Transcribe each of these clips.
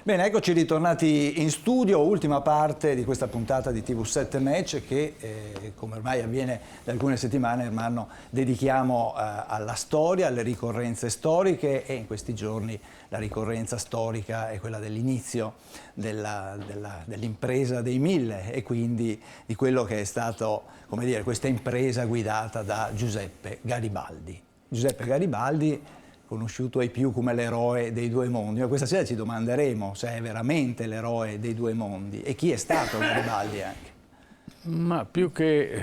Bene, eccoci ritornati in studio, ultima parte di questa puntata di TV7 Match che, come ormai avviene da alcune settimane, Ermanno, dedichiamo alla storia, alle ricorrenze storiche, e in questi giorni la ricorrenza storica è quella dell'inizio dell'impresa dei 1000 e quindi di quello che è stato, come dire, questa impresa guidata da Giuseppe Garibaldi. Giuseppe Garibaldi, conosciuto ai più come l'eroe dei due mondi. Ma questa sera ci domanderemo se è veramente l'eroe dei due mondi e chi è stato Garibaldi anche. Ma più che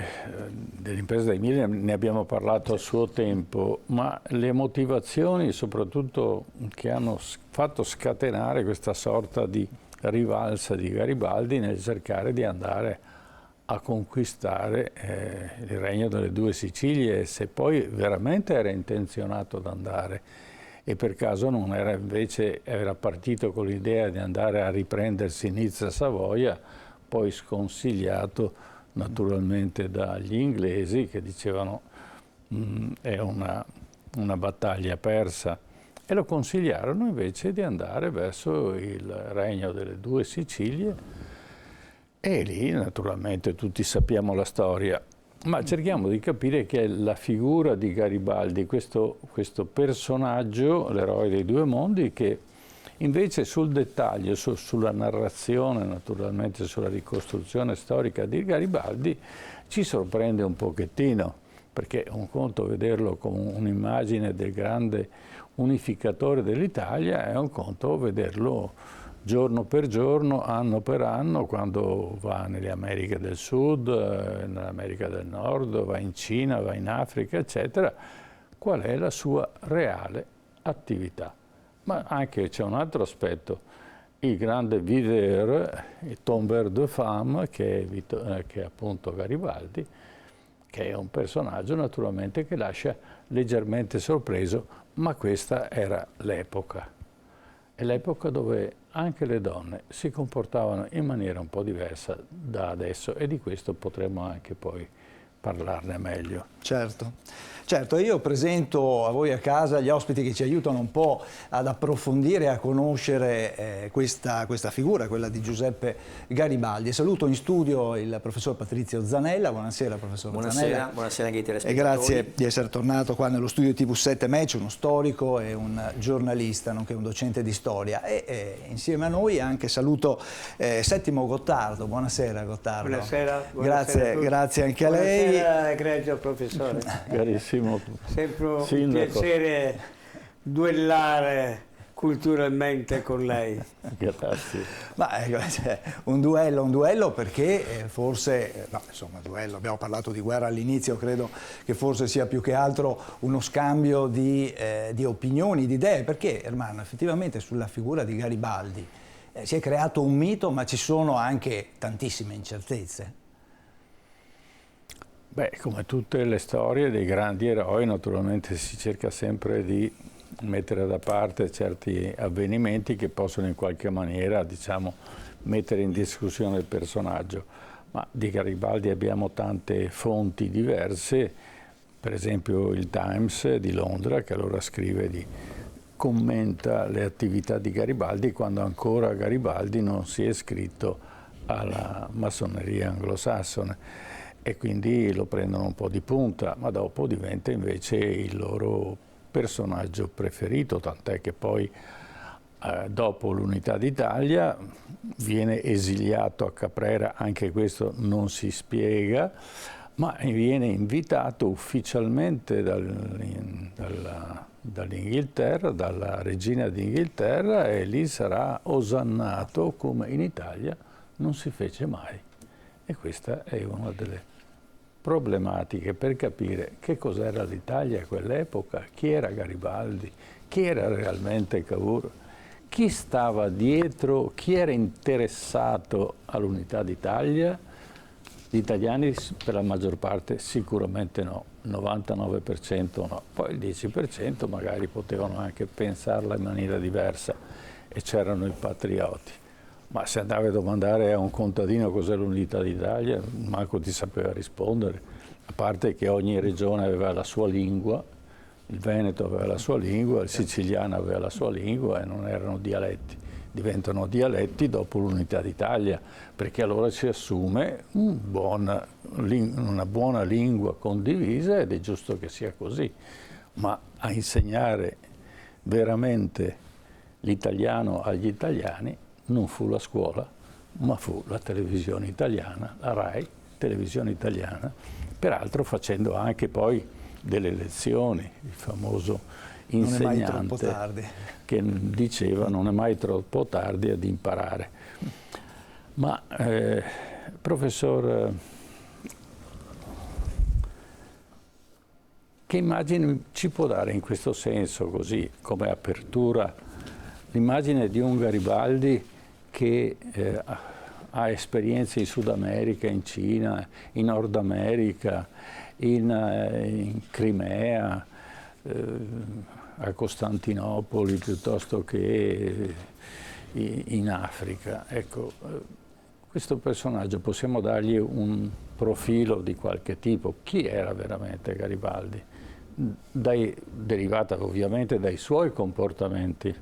dell'impresa dei 1000 ne abbiamo parlato a suo tempo, ma le motivazioni soprattutto che hanno fatto scatenare questa sorta di rivalsa di Garibaldi nel cercare di andare a conquistare il regno delle due Sicilie, se poi veramente era intenzionato ad andare e per caso non era, invece era partito con l'idea di andare a riprendersi Nizza-Savoia, poi sconsigliato naturalmente dagli inglesi che dicevano è una battaglia persa, e lo consigliarono invece di andare verso il regno delle due Sicilie. E lì naturalmente tutti sappiamo la storia, ma cerchiamo di capire che è la figura di Garibaldi, questo personaggio, l'eroe dei due mondi, che invece sul dettaglio, sulla narrazione, naturalmente sulla ricostruzione storica di Garibaldi, ci sorprende un pochettino, perché un conto vederlo come un'immagine del grande unificatore dell'Italia, è un conto vederlo giorno per giorno, anno per anno, quando va nelle Americhe del Sud, nell'America del Nord, va in Cina, va in Africa, eccetera, qual è la sua reale attività. Ma anche c'è un altro aspetto, il grande videur, il tombeur de femme, che è appunto Garibaldi, che è un personaggio naturalmente che lascia leggermente sorpreso, ma questa era l'epoca. È l'epoca dove anche le donne si comportavano in maniera un po' diversa da adesso, e di questo potremmo anche poi parlarne meglio. Certo, io presento a voi a casa gli ospiti che ci aiutano un po' ad approfondire e a conoscere questa figura, quella di Giuseppe Garibaldi. Saluto in studio il professor Patrizio Zanella. Buonasera professor Zanella. Buonasera anche ai telespettatori. E grazie di essere tornato qua nello studio TV7 Match, uno storico e un giornalista, nonché un docente di storia. E insieme a noi anche saluto Settimo Gottardo. Buonasera Gottardo. Buonasera. Grazie anche a lei. Buonasera, egregio professore. Carissimo Sempre un sindaco. piacere duellare culturalmente con lei. Grazie. Ma cioè, un duello perché forse, no, insomma, duello, abbiamo parlato di guerra all'inizio, credo che forse sia più che altro uno scambio di opinioni, di idee, perché Ermanno, effettivamente sulla figura di Garibaldi si è creato un mito, ma ci sono anche tantissime incertezze. Beh, come tutte le storie dei grandi eroi, naturalmente si cerca sempre di mettere da parte certi avvenimenti che possono in qualche maniera, diciamo, mettere in discussione il personaggio. Ma di Garibaldi abbiamo tante fonti diverse, per esempio il Times di Londra, che allora commenta le attività di Garibaldi quando ancora Garibaldi non si è iscritto alla massoneria anglosassone, e quindi lo prendono un po' di punta, ma dopo diventa invece il loro personaggio preferito, tant'è che poi dopo l'unità d'Italia viene esiliato a Caprera, anche questo non si spiega, ma viene invitato ufficialmente dall'Inghilterra, dalla regina d'Inghilterra, e lì sarà osannato come in Italia non si fece mai. E questa è una delle problematiche per capire che cos'era l'Italia a quell'epoca, chi era Garibaldi, chi era realmente Cavour, chi stava dietro, chi era interessato all'unità d'Italia. Gli italiani per la maggior parte sicuramente no, il 99% no, poi il 10% magari potevano anche pensarla in maniera diversa, e c'erano i patrioti. Ma se andavi a domandare a un contadino cos'è l'unità d'Italia, manco ti sapeva rispondere, a parte che ogni regione aveva la sua lingua, Il veneto aveva la sua lingua, il siciliano aveva la sua lingua e non erano dialetti. Diventano dialetti dopo l'unità d'Italia, perché allora si assume una buona lingua condivisa ed è giusto che sia così. Ma a insegnare veramente l'italiano agli italiani non fu la scuola, ma fu la televisione italiana, la RAI, televisione italiana, peraltro facendo anche poi delle lezioni, il famoso insegnante che diceva non è mai troppo tardi ad imparare. Ma professor, che immagine ci può dare in questo senso, così come apertura, l'immagine di un Garibaldi che ha esperienze in Sud America, in Cina, in Nord America, in Crimea, a Costantinopoli piuttosto che in Africa. Ecco, questo personaggio possiamo dargli un profilo di qualche tipo. Chi era veramente Garibaldi? Derivata ovviamente dai suoi comportamenti.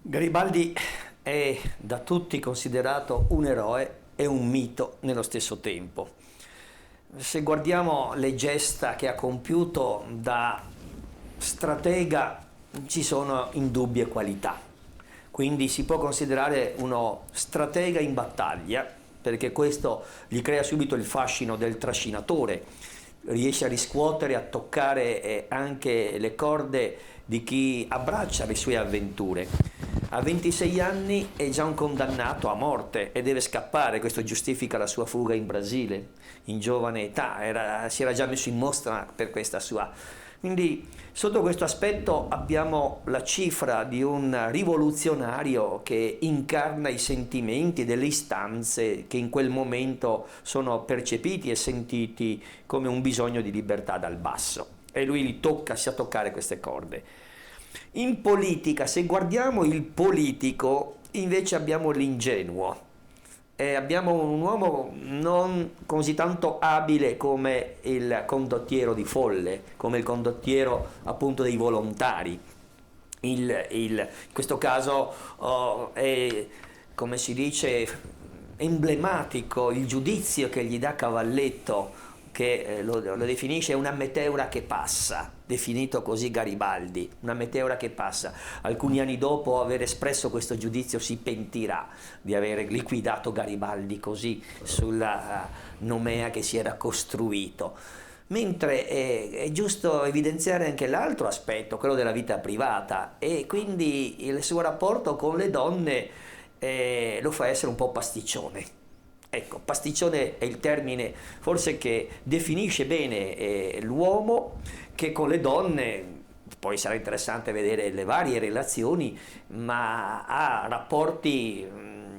Garibaldi è da tutti considerato un eroe e un mito nello stesso tempo. Se guardiamo le gesta che ha compiuto da stratega, ci sono indubbie qualità. Quindi si può considerare uno stratega in battaglia, perché questo gli crea subito il fascino del trascinatore, riesce a riscuotere, a toccare anche le corde di chi abbraccia le sue avventure. A 26 anni è già un condannato a morte e deve scappare, questo giustifica la sua fuga in Brasile, in giovane età, si era già messo in mostra per questa sua. Quindi sotto questo aspetto abbiamo la cifra di un rivoluzionario che incarna i sentimenti delle istanze che in quel momento sono percepiti e sentiti come un bisogno di libertà dal basso. E lui li tocca, sa toccare queste corde. In politica, se guardiamo il politico, invece abbiamo l'ingenuo. Abbiamo un uomo non così tanto abile come il condottiero di folle, come il condottiero appunto dei volontari. In questo caso è, come si dice, emblematico il giudizio che gli dà Cavalletto, che lo definisce una meteora che passa, definito così Garibaldi, una meteora che passa. Alcuni anni dopo aver espresso questo giudizio si pentirà di aver liquidato Garibaldi così sulla nomea che si era costruito. Mentre è giusto evidenziare anche l'altro aspetto, quello della vita privata, e quindi il suo rapporto con le donne lo fa essere un po' pasticcione. Ecco, pasticcione è il termine forse che definisce bene l'uomo, che con le donne, poi sarà interessante vedere le varie relazioni, ma ha rapporti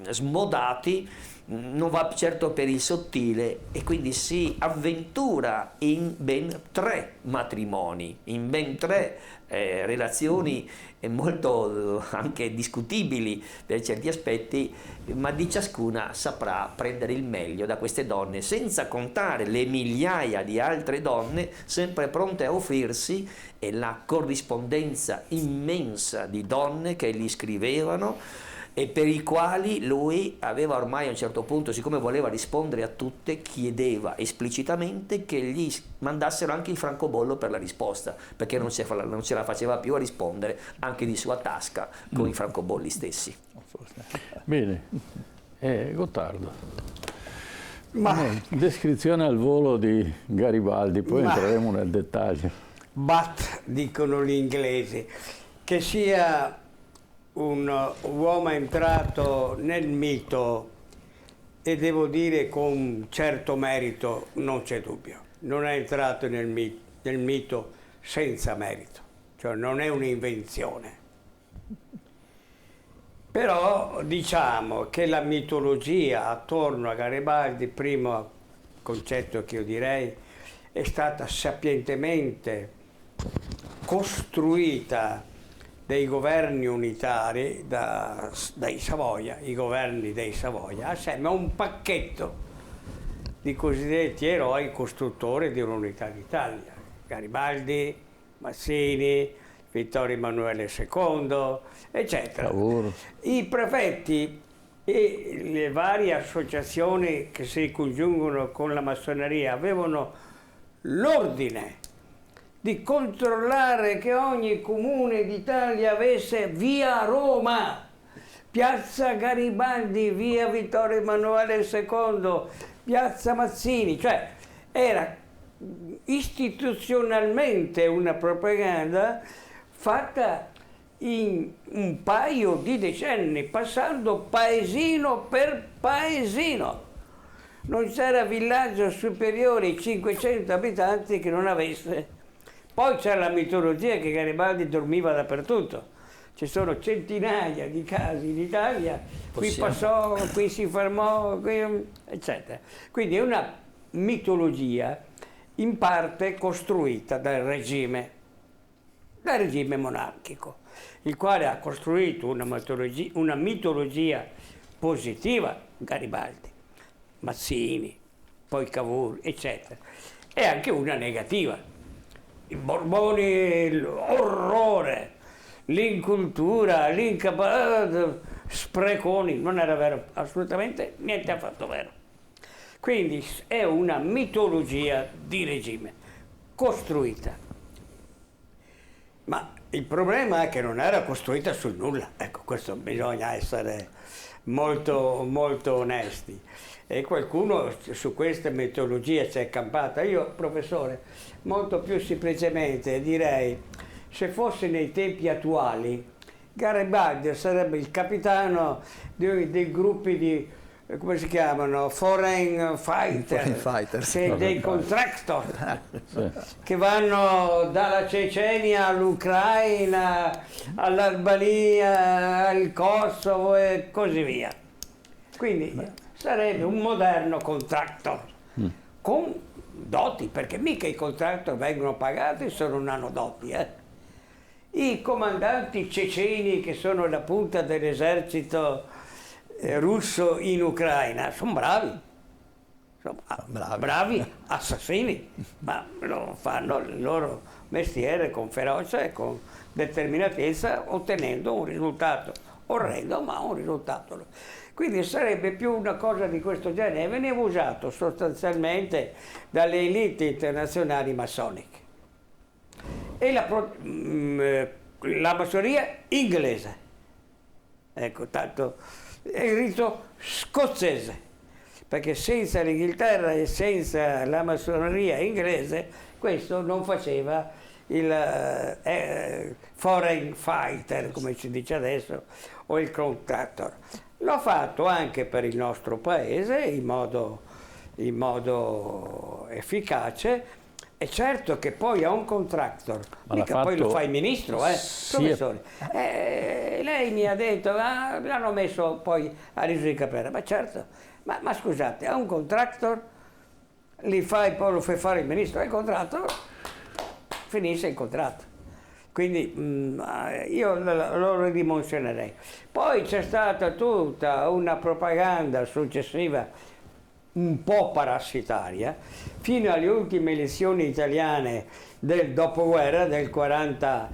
smodati, non va certo per il sottile e quindi si avventura in ben 3 matrimoni, in ben 3 relazioni molto anche discutibili per certi aspetti, ma di ciascuna saprà prendere il meglio da queste donne, senza contare le migliaia di altre donne sempre pronte a offrirsi e la corrispondenza immensa di donne che gli scrivevano e per i quali lui aveva ormai a un certo punto, siccome voleva rispondere a tutte, chiedeva esplicitamente che gli mandassero anche il francobollo per la risposta, perché non ce la faceva più a rispondere anche di sua tasca con i francobolli stessi. Bene, Gottardo. Descrizione al volo di Garibaldi, poi entreremo nel dettaglio. But, dicono gli inglesi, che sia un uomo entrato nel mito, e devo dire con certo merito, non c'è dubbio. Non è entrato nel mito senza merito, cioè non è un'invenzione. Però diciamo che la mitologia attorno a Garibaldi, primo concetto che io direi, è stata sapientemente costruita dei governi unitari dai Savoia, i governi dei Savoia, assieme a un pacchetto di cosiddetti eroi costruttori di un'unità d'Italia. Garibaldi, Mazzini, Vittorio Emanuele II, eccetera. Cavour. I prefetti e le varie associazioni che si congiungono con la massoneria avevano l'ordine di controllare che ogni comune d'Italia avesse via Roma, piazza Garibaldi, via Vittorio Emanuele II, piazza Mazzini, cioè era istituzionalmente una propaganda fatta in un paio di decenni, passando paesino per paesino. Non c'era villaggio superiore ai 500 abitanti che non avesse. Poi c'è la mitologia che Garibaldi dormiva dappertutto. Ci sono centinaia di casi in Italia, qui passò, qui si fermò, qui, eccetera. Quindi è una mitologia in parte costruita dal regime monarchico, il quale ha costruito una mitologia positiva, Garibaldi, Mazzini, poi Cavour, eccetera, e anche una negativa. I Borboni, l'orrore, l'incultura, l'incapacità, spreconi, non era vero, assolutamente niente affatto vero. Quindi è una mitologia di regime, costruita. Ma il problema è che non era costruita sul nulla, ecco, questo bisogna essere molto, molto onesti. E qualcuno su questa mitologia si è campata. Io, professore, molto più semplicemente direi, se fosse nei tempi attuali, Garibaldi sarebbe il capitano dei gruppi di, come si chiamano, foreign fighters, dei contractor, che vanno dalla Cecenia all'Ucraina, all'Albania, al Kosovo e così via. Quindi sarebbe un moderno contractor, con doti, perché mica i contractor vengono pagati se non hanno doti. I comandanti ceceni, che sono la punta dell'esercito russo in Ucraina, sono bravi, bravi assassini, ma lo fanno il loro mestiere con ferocia e con determinatezza, ottenendo un risultato orrendo, ma un risultato. Quindi sarebbe più una cosa di questo genere, veniva usato sostanzialmente dalle elite internazionali massoniche. E la massoneria inglese, ecco, tanto è il rito scozzese, perché senza l'Inghilterra e senza la massoneria inglese questo non faceva il foreign fighter, come si dice adesso, o il contractor. L'ho fatto anche per il nostro paese in modo efficace. È certo che poi a un contractor, mica poi lo fa il ministro, professore. Lei mi ha detto, l'hanno messo poi a riso di capello. Ma certo, ma scusate, a un contractor poi lo fa fare il ministro, e il contratto finisce il contratto. Quindi io lo ridimensionerei. Poi c'è stata tutta una propaganda successiva un po' parassitaria, fino alle ultime elezioni italiane del dopoguerra, del 40,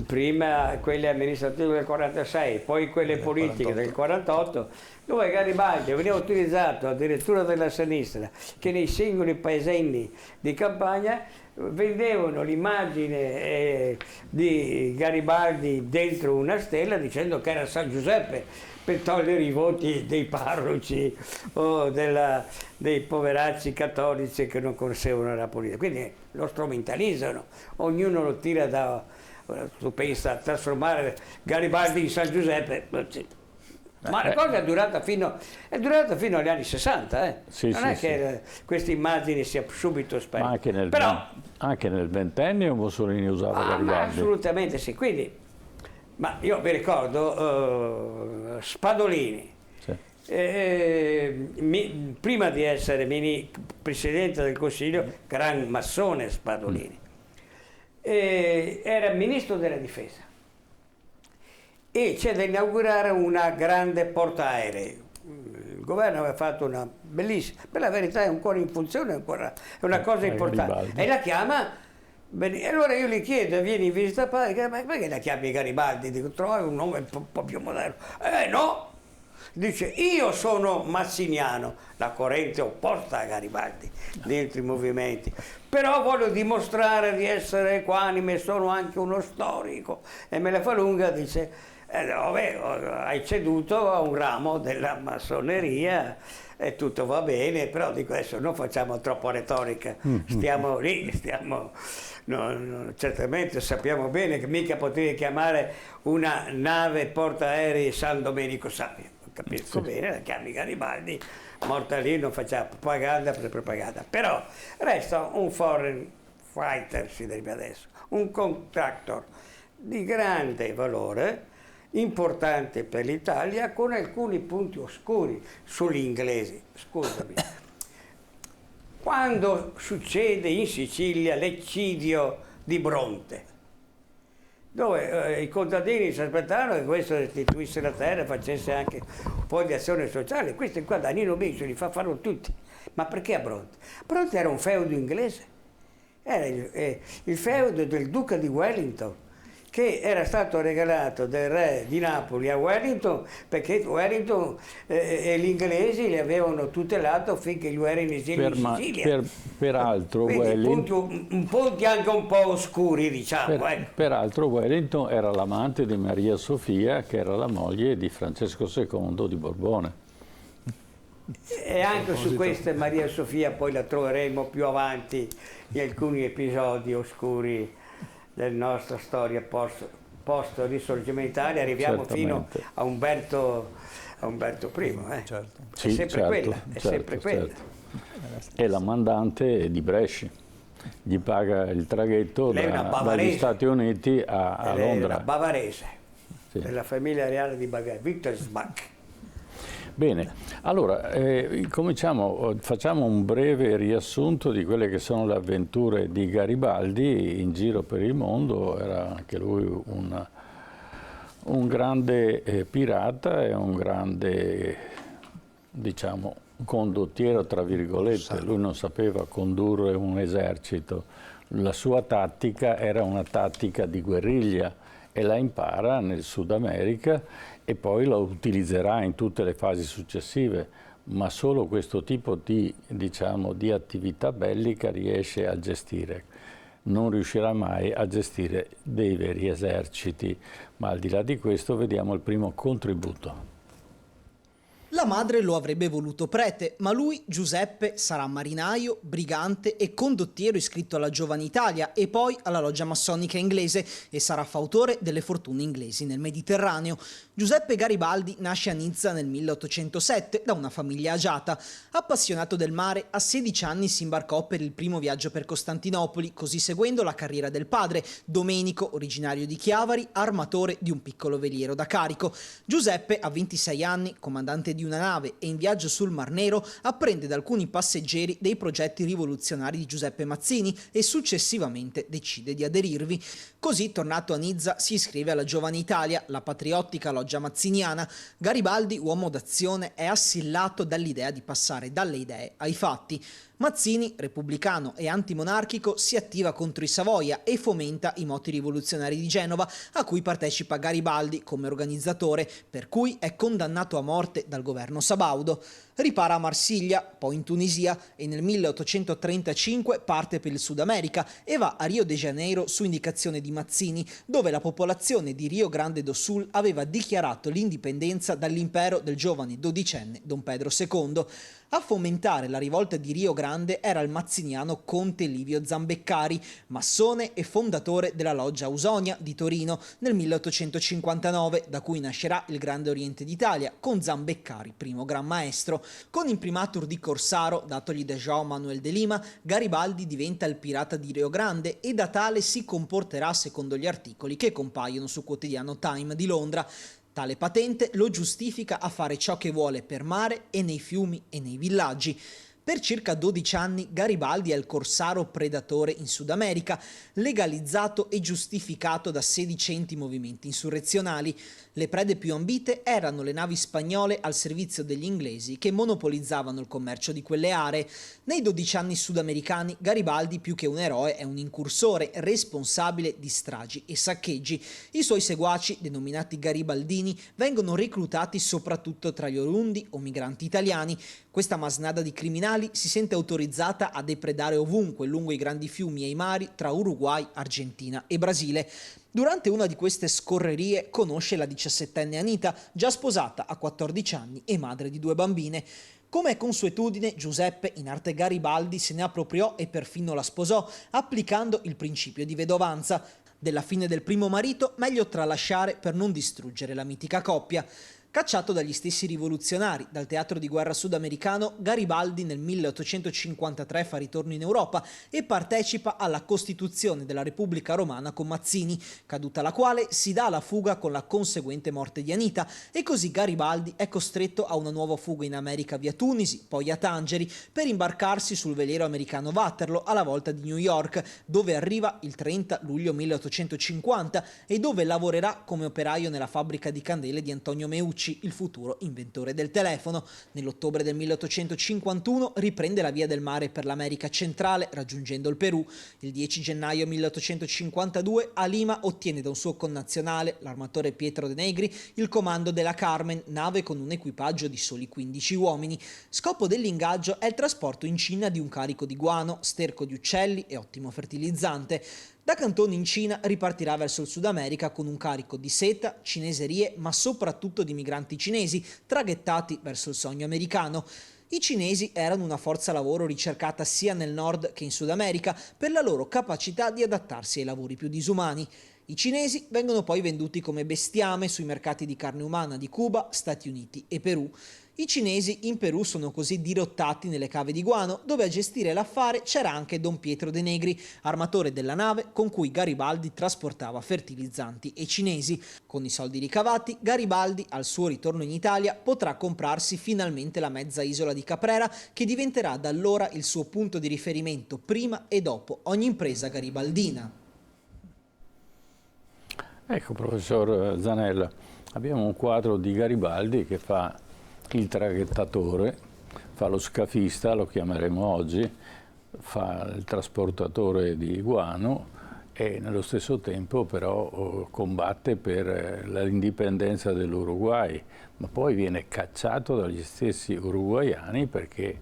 prima quelle amministrative del 46, poi quelle politiche del 48, dove Garibaldi veniva utilizzato addirittura dalla sinistra, che nei singoli paeselli di campagna vendevano l'immagine di Garibaldi dentro una stella dicendo che era San Giuseppe, per togliere i voti dei parroci o dei poveracci cattolici che non conoscevano la politica. Quindi lo strumentalizzano, ognuno lo tira da... Tu pensa a trasformare Garibaldi in San Giuseppe, ma la cosa è durata fino agli anni 60, non è che queste immagini sia subito spente. Anche nel ventennio Mussolini usava Garibaldi. Assolutamente sì, quindi... Ma io mi ricordo Spadolini, prima di essere presidente del Consiglio, gran massone Spadolini, era ministro della difesa e c'è da inaugurare una grande portaerei. Il governo aveva fatto una bellissima, per la verità è ancora in funzione, è una cosa importante, e la chiama Bene, allora io gli chiedo, vieni in visita padre, ma perché la chiami Garibaldi? Dico, trovare un nome un po' più moderno. No! Dice, io sono mazziniano, la corrente opposta a Garibaldi, dentro i movimenti. Però voglio dimostrare di essere equanime, sono anche uno storico. E me la fa lunga, dice, vabbè, hai ceduto a un ramo della massoneria e tutto va bene, però dico adesso non facciamo troppo retorica, stiamo lì, certamente sappiamo bene che mica potevi chiamare una nave portaerei San Domenico Savio. Capisco bene, la chiami Garibaldi, morta lì, non facciamo propaganda per propaganda, però resta un foreign fighter, si direbbe adesso, un contractor di grande valore, importante per l'Italia, con alcuni punti oscuri sugli inglesi. Scusami, quando succede in Sicilia l'eccidio di Bronte, dove i contadini si aspettavano che questo restituisse la terra, facesse anche un po' di azione sociale. Questi qua Danilo Biggio li fa fare tutti. Ma perché a Bronte? Bronte era un feudo inglese, era il feudo del duca di Wellington, che era stato regalato dal re di Napoli a Wellington, perché Wellington e gli inglesi li avevano tutelato finché lui era in esilio in Sicilia. Peraltro Wellington, punti anche un po' oscuri, diciamo. Peraltro Wellington era l'amante di Maria Sofia, che era la moglie di Francesco II di Borbone. E anche su questa Maria Sofia poi la troveremo più avanti in alcuni episodi oscuri della nostra storia post-risorgimentale, arriviamo fino a Umberto I. Certo. È sempre quella, è sempre quella. È la mandante di Brescia, gli paga il traghetto dagli Stati Uniti a Londra. È una bavarese, della famiglia reale di Bavaria, Wittelsbach. Bene, allora facciamo un breve riassunto di quelle che sono le avventure di Garibaldi in giro per il mondo. Era anche lui un grande pirata e un grande, diciamo, condottiero, tra virgolette. Lui non sapeva condurre un esercito, la sua tattica era una tattica di guerriglia e la impara nel Sud America e poi la utilizzerà in tutte le fasi successive, ma solo questo tipo di attività bellica riesce a gestire. Non riuscirà mai a gestire dei veri eserciti, ma al di là di questo vediamo il primo contributo. La madre lo avrebbe voluto prete, ma lui, Giuseppe, sarà marinaio, brigante e condottiero iscritto alla Giovane Italia e poi alla loggia massonica inglese e sarà fautore delle fortune inglesi nel Mediterraneo. Giuseppe Garibaldi nasce a Nizza nel 1807 da una famiglia agiata. Appassionato del mare, a 16 anni si imbarcò per il primo viaggio per Costantinopoli, così seguendo la carriera del padre, Domenico, originario di Chiavari, armatore di un piccolo veliero da carico. Giuseppe, a 26 anni, comandante di una nave e in viaggio sul Mar Nero, apprende da alcuni passeggeri dei progetti rivoluzionari di Giuseppe Mazzini e successivamente decide di aderirvi. Così, tornato a Nizza, si iscrive alla Giovane Italia, la patriottica loggia mazziniana. Garibaldi, uomo d'azione, è assillato dall'idea di passare dalle idee ai fatti. Mazzini, repubblicano e antimonarchico, si attiva contro i Savoia e fomenta i moti rivoluzionari di Genova, a cui partecipa Garibaldi come organizzatore, per cui è condannato a morte dal governo sabaudo. Ripara a Marsiglia, poi in Tunisia e nel 1835 parte per il Sud America e va a Rio de Janeiro su indicazione di Mazzini, dove la popolazione di Rio Grande do Sul aveva dichiarato l'indipendenza dall'impero del giovane dodicenne Don Pedro II. A fomentare la rivolta di Rio Grande era il mazziniano Conte Livio Zambeccari, massone e fondatore della loggia Ausonia di Torino nel 1859, da cui nascerà il Grande Oriente d'Italia con Zambeccari, primo gran maestro. Con imprimatur di corsaro, datogli da João Manuel de Lima, Garibaldi diventa il pirata di Rio Grande e da tale si comporterà secondo gli articoli che compaiono sul quotidiano Time di Londra. Tale patente lo giustifica a fare ciò che vuole per mare e nei fiumi e nei villaggi. Per circa 12 anni Garibaldi è il corsaro predatore in Sud America, legalizzato e giustificato da sedicenti movimenti insurrezionali. Le prede più ambite erano le navi spagnole al servizio degli inglesi che monopolizzavano il commercio di quelle aree. Nei 12 anni sudamericani Garibaldi, più che un eroe, è un incursore responsabile di stragi e saccheggi. I suoi seguaci, denominati garibaldini, vengono reclutati soprattutto tra gli oriundi o migranti italiani. Questa masnada di criminali si sente autorizzata a depredare ovunque lungo i grandi fiumi e i mari tra Uruguay, Argentina e Brasile. Durante una di queste scorrerie conosce la 17enne Anita, già sposata a 14 anni e madre di 2 bambine. Come è consuetudine, Giuseppe, in arte Garibaldi, se ne appropriò e perfino la sposò, applicando il principio di vedovanza. Della fine del primo marito, meglio tralasciare per non distruggere la mitica coppia. Cacciato dagli stessi rivoluzionari dal teatro di guerra sudamericano, Garibaldi nel 1853 fa ritorno in Europa e partecipa alla costituzione della Repubblica Romana con Mazzini, caduta la quale si dà alla fuga con la conseguente morte di Anita, e così Garibaldi è costretto a una nuova fuga in America via Tunisi, poi a Tangeri, per imbarcarsi sul veliero americano Waterloo alla volta di New York, dove arriva il 30 luglio 1850 e dove lavorerà come operaio nella fabbrica di candele di Antonio Meucci, il futuro inventore del telefono. Nell'ottobre del 1851 riprende la via del mare per l'America centrale, raggiungendo il Perù. Il 10 gennaio 1852 a Lima ottiene da un suo connazionale, l'armatore Pietro De Negri, il comando della Carmen, nave con un equipaggio di soli 15 uomini. Scopo dell'ingaggio è il trasporto in Cina di un carico di guano, sterco di uccelli e ottimo fertilizzante. Da Cantone in Cina ripartirà verso il Sud America con un carico di seta, cineserie, ma soprattutto di migranti cinesi traghettati verso il sogno americano. I cinesi erano una forza lavoro ricercata sia nel nord che in Sud America per la loro capacità di adattarsi ai lavori più disumani. I cinesi vengono poi venduti come bestiame sui mercati di carne umana di Cuba, Stati Uniti e Perù. I cinesi in Perù sono così dirottati nelle cave di guano, dove a gestire l'affare c'era anche Don Pietro De Negri, armatore della nave con cui Garibaldi trasportava fertilizzanti e cinesi. Con i soldi ricavati, Garibaldi, al suo ritorno in Italia, potrà comprarsi finalmente la mezza isola di Caprera, che diventerà da allora il suo punto di riferimento prima e dopo ogni impresa garibaldina. Ecco, professor Zanella, abbiamo un quadro di Garibaldi che fa il traghettatore, fa lo scafista, lo chiameremo oggi, fa il trasportatore di guano e nello stesso tempo però combatte per l'indipendenza dell'Uruguay, ma poi viene cacciato dagli stessi uruguaiani perché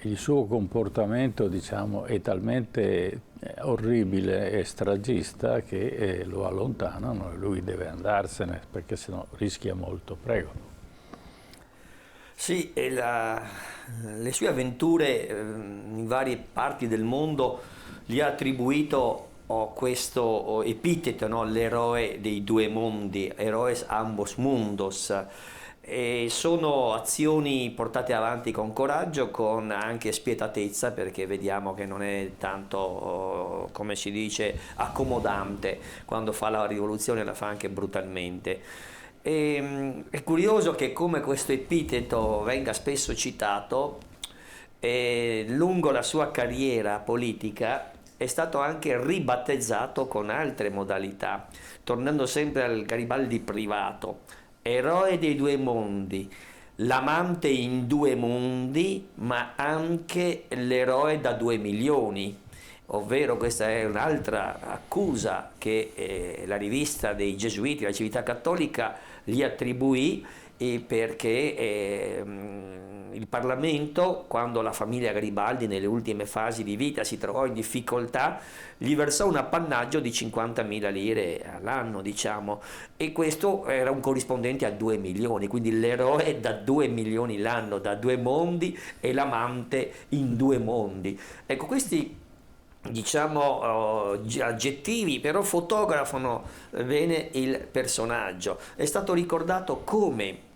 il suo comportamento, diciamo, è talmente orribile e stragista che lo allontanano e lui deve andarsene perché sennò rischia molto. Prego. Sì, e le sue avventure in varie parti del mondo gli ha attribuito questo epiteto, no? L'eroe dei due mondi, eroes ambos mundos. E sono azioni portate avanti con coraggio, con anche spietatezza, perché vediamo che non è tanto, come si dice, accomodante. Quando fa la rivoluzione la fa anche brutalmente. È curioso che come questo epiteto venga spesso citato, lungo la sua carriera politica è stato anche ribattezzato con altre modalità, tornando sempre al Garibaldi privato, eroe dei due mondi, l'amante in due mondi, ma anche l'eroe da 2 milioni. Ovvero questa è un'altra accusa che la rivista dei Gesuiti, la Civiltà Cattolica, gli attribuì perché il Parlamento, quando la famiglia Garibaldi nelle ultime fasi di vita si trovò in difficoltà, gli versò un appannaggio di 50.000 lire all'anno, diciamo, e questo era un corrispondente a 2 milioni, quindi l'eroe da 2 milioni l'anno, da 2 mondi, e l'amante in 2 mondi. Ecco, questi, diciamo, aggettivi però fotografano bene il personaggio. È stato ricordato come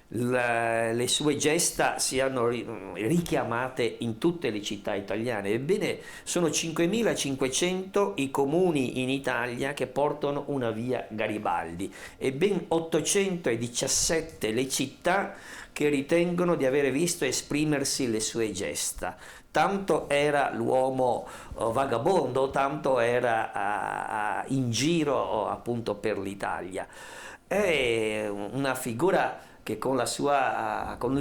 le sue gesta siano richiamate in tutte le città italiane. Ebbene, sono 5.500 i comuni in Italia che portano una via Garibaldi e ben 817 le città che ritengono di avere visto esprimersi le sue gesta. Tanto era l'uomo vagabondo, tanto era in giro appunto per l'Italia. È una figura che con il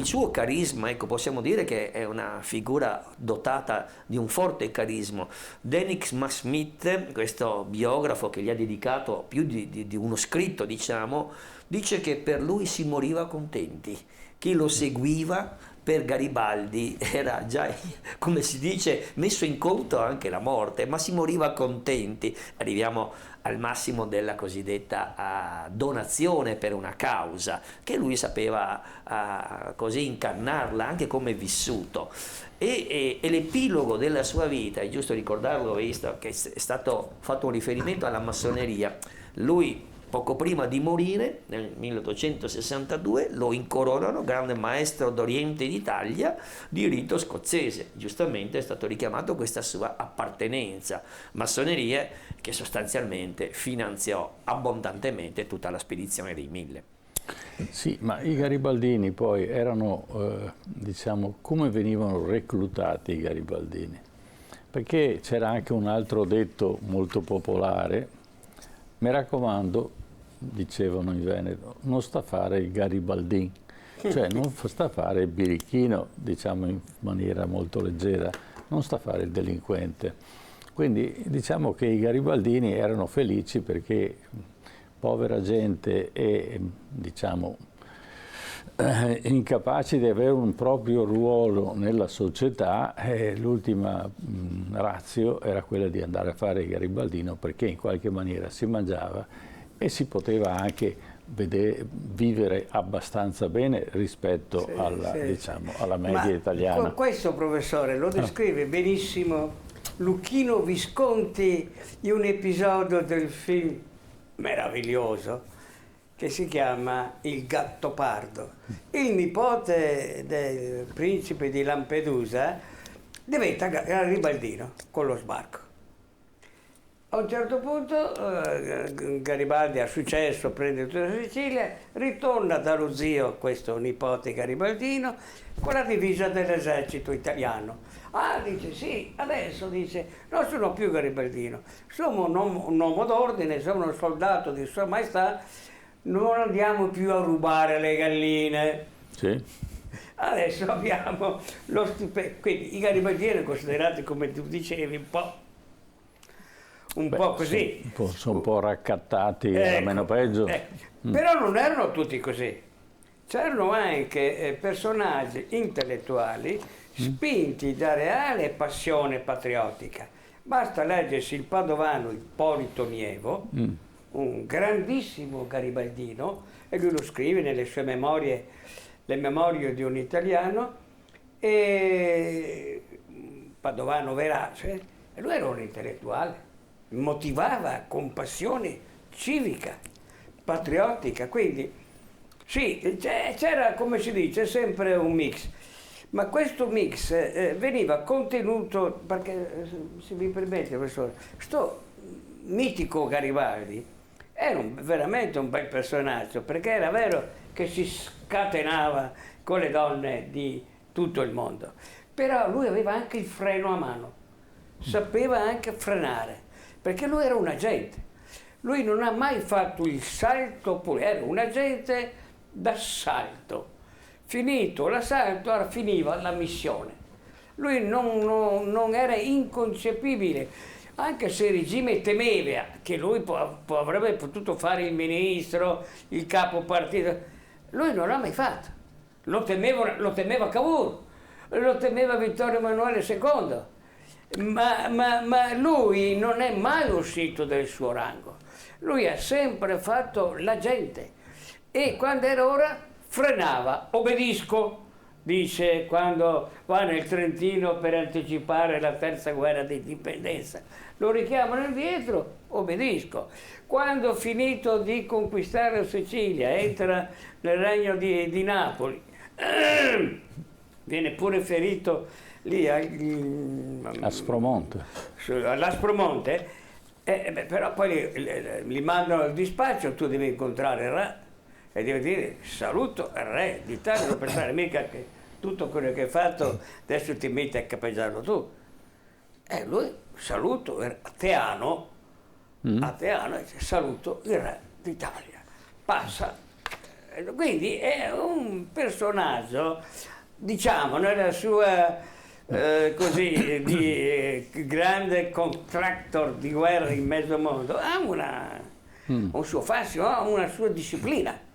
suo carisma, ecco, possiamo dire che è una figura dotata di un forte carisma. Dennis McSmith, questo biografo che gli ha dedicato più di uno scritto, diciamo, dice che per lui si moriva contenti. Chi lo seguiva per Garibaldi era già, come si dice, messo in conto anche la morte, ma si moriva contenti. Arriviamo al massimo della cosiddetta donazione per una causa, che lui sapeva così incarnarla anche come vissuto. E l'epilogo della sua vita, è giusto ricordarlo, visto che è stato fatto un riferimento alla massoneria. Lui, poco prima di morire, nel 1862, lo incoronano grande maestro d'Oriente d'Italia di rito scozzese. Giustamente è stato richiamato questa sua appartenenza. Massoneria che sostanzialmente finanziò abbondantemente tutta la spedizione dei 1000. Sì, ma i garibaldini poi erano, diciamo, come venivano reclutati i garibaldini? Perché c'era anche un altro detto molto popolare: mi raccomando, dicevano in Veneto, non sta a fare il garibaldin, cioè non sta a fare il birichino, diciamo in maniera molto leggera, non sta a fare il delinquente. Quindi diciamo che i garibaldini erano felici perché povera gente e diciamo incapaci di avere un proprio ruolo nella società, l'ultima ratio era quella di andare a fare il garibaldino, perché in qualche maniera si mangiava e si poteva anche vivere abbastanza bene rispetto alla media italiana. Questo, professore, lo descrive benissimo Luchino Visconti in un episodio del film meraviglioso che si chiama Il Gattopardo. Il nipote del principe di Lampedusa diventa garibaldino con lo sbarco. A un certo punto Garibaldi ha successo, prende tutta la Sicilia, ritorna dallo zio, questo nipote garibaldino, con la divisa dell'esercito italiano. Ah, dice, sì, adesso dice, non sono più garibaldino, sono un uomo d'ordine, sono un soldato di Sua Maestà, non andiamo più a rubare le galline. Sì. Adesso abbiamo lo stipendio. Quindi i garibaldini erano considerati, come tu dicevi, un po' così. Sono un po' raccattati, ecco, meno peggio. Però non erano tutti così. C'erano anche personaggi intellettuali spinti da reale passione patriottica. Basta leggersi il padovano Ippolito Nievo, un grandissimo garibaldino, e lui lo scrive nelle sue memorie, le memorie di un italiano, e padovano verace, e lui era un intellettuale, motivava con passione civica, patriottica, quindi sì, c'era, come si dice, sempre un mix, ma questo mix veniva contenuto, perché, se mi permette, professore, sto mitico Garibaldi era veramente un bel personaggio, perché era vero che si scatenava con le donne di tutto il mondo, però lui aveva anche il freno a mano, sapeva anche frenare, perché lui era un agente. Lui non ha mai fatto il salto, era un agente d'assalto. Finito l'assalto, ora finiva la missione. Lui non era inconcepibile, anche se il regime temeva che lui avrebbe potuto fare il ministro, il capo partito. Lui non l'ha mai fatto. Lo temeva Cavour, lo temeva Vittorio Emanuele II. Ma lui non è mai uscito del suo rango, lui ha sempre fatto l'agente e quando era ora frenava, obbedisco, dice quando va nel Trentino per anticipare la terza guerra di indipendenza. Lo richiamano indietro, obbedisco. Quando finito di conquistare la Sicilia, entra nel regno di Napoli, viene pure ferito lì Aspromonte. all'Aspromonte, però poi gli mandano al dispaccio, tu devi incontrare il re e devi dire saluto il re d'Italia, non pensare mica che tutto quello che hai fatto adesso ti metti a capeggiarlo tu. E lui saluto a Teano, saluto il re d'Italia. Passa. Quindi è un personaggio, diciamo, nella sua così di grande contractor di guerra in mezzo mondo, ha un suo fascino, ha una sua disciplina.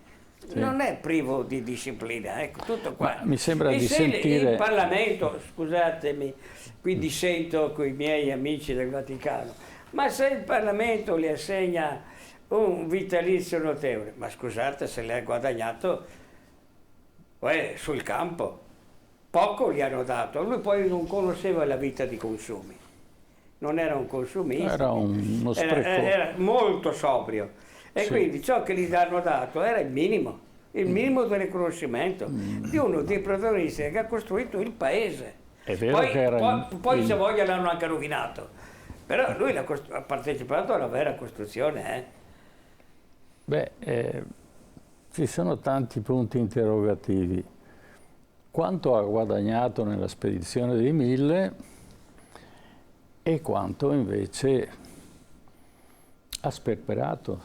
Sì. Non è privo di disciplina, ecco, tutto qua. Ma mi sembra e di se sentire... il Parlamento, scusatemi, qui dissento con i miei amici del Vaticano, ma se il Parlamento gli assegna un vitalizio notevole, ma scusate, se l'ha guadagnato sul campo, poco gli hanno dato. Lui poi non conosceva la vita di consumi, non era un consumista, era uno spreco. Era molto sobrio. E sì. Quindi ciò che gli hanno dato era il minimo del riconoscimento di uno dei protagonisti che ha costruito il paese. È vero poi, che era poi se voglia l'hanno anche rovinato, però lui ha partecipato alla vera costruzione. Ci sono tanti punti interrogativi. Quanto ha guadagnato nella spedizione dei 1000 e quanto invece ha sperperato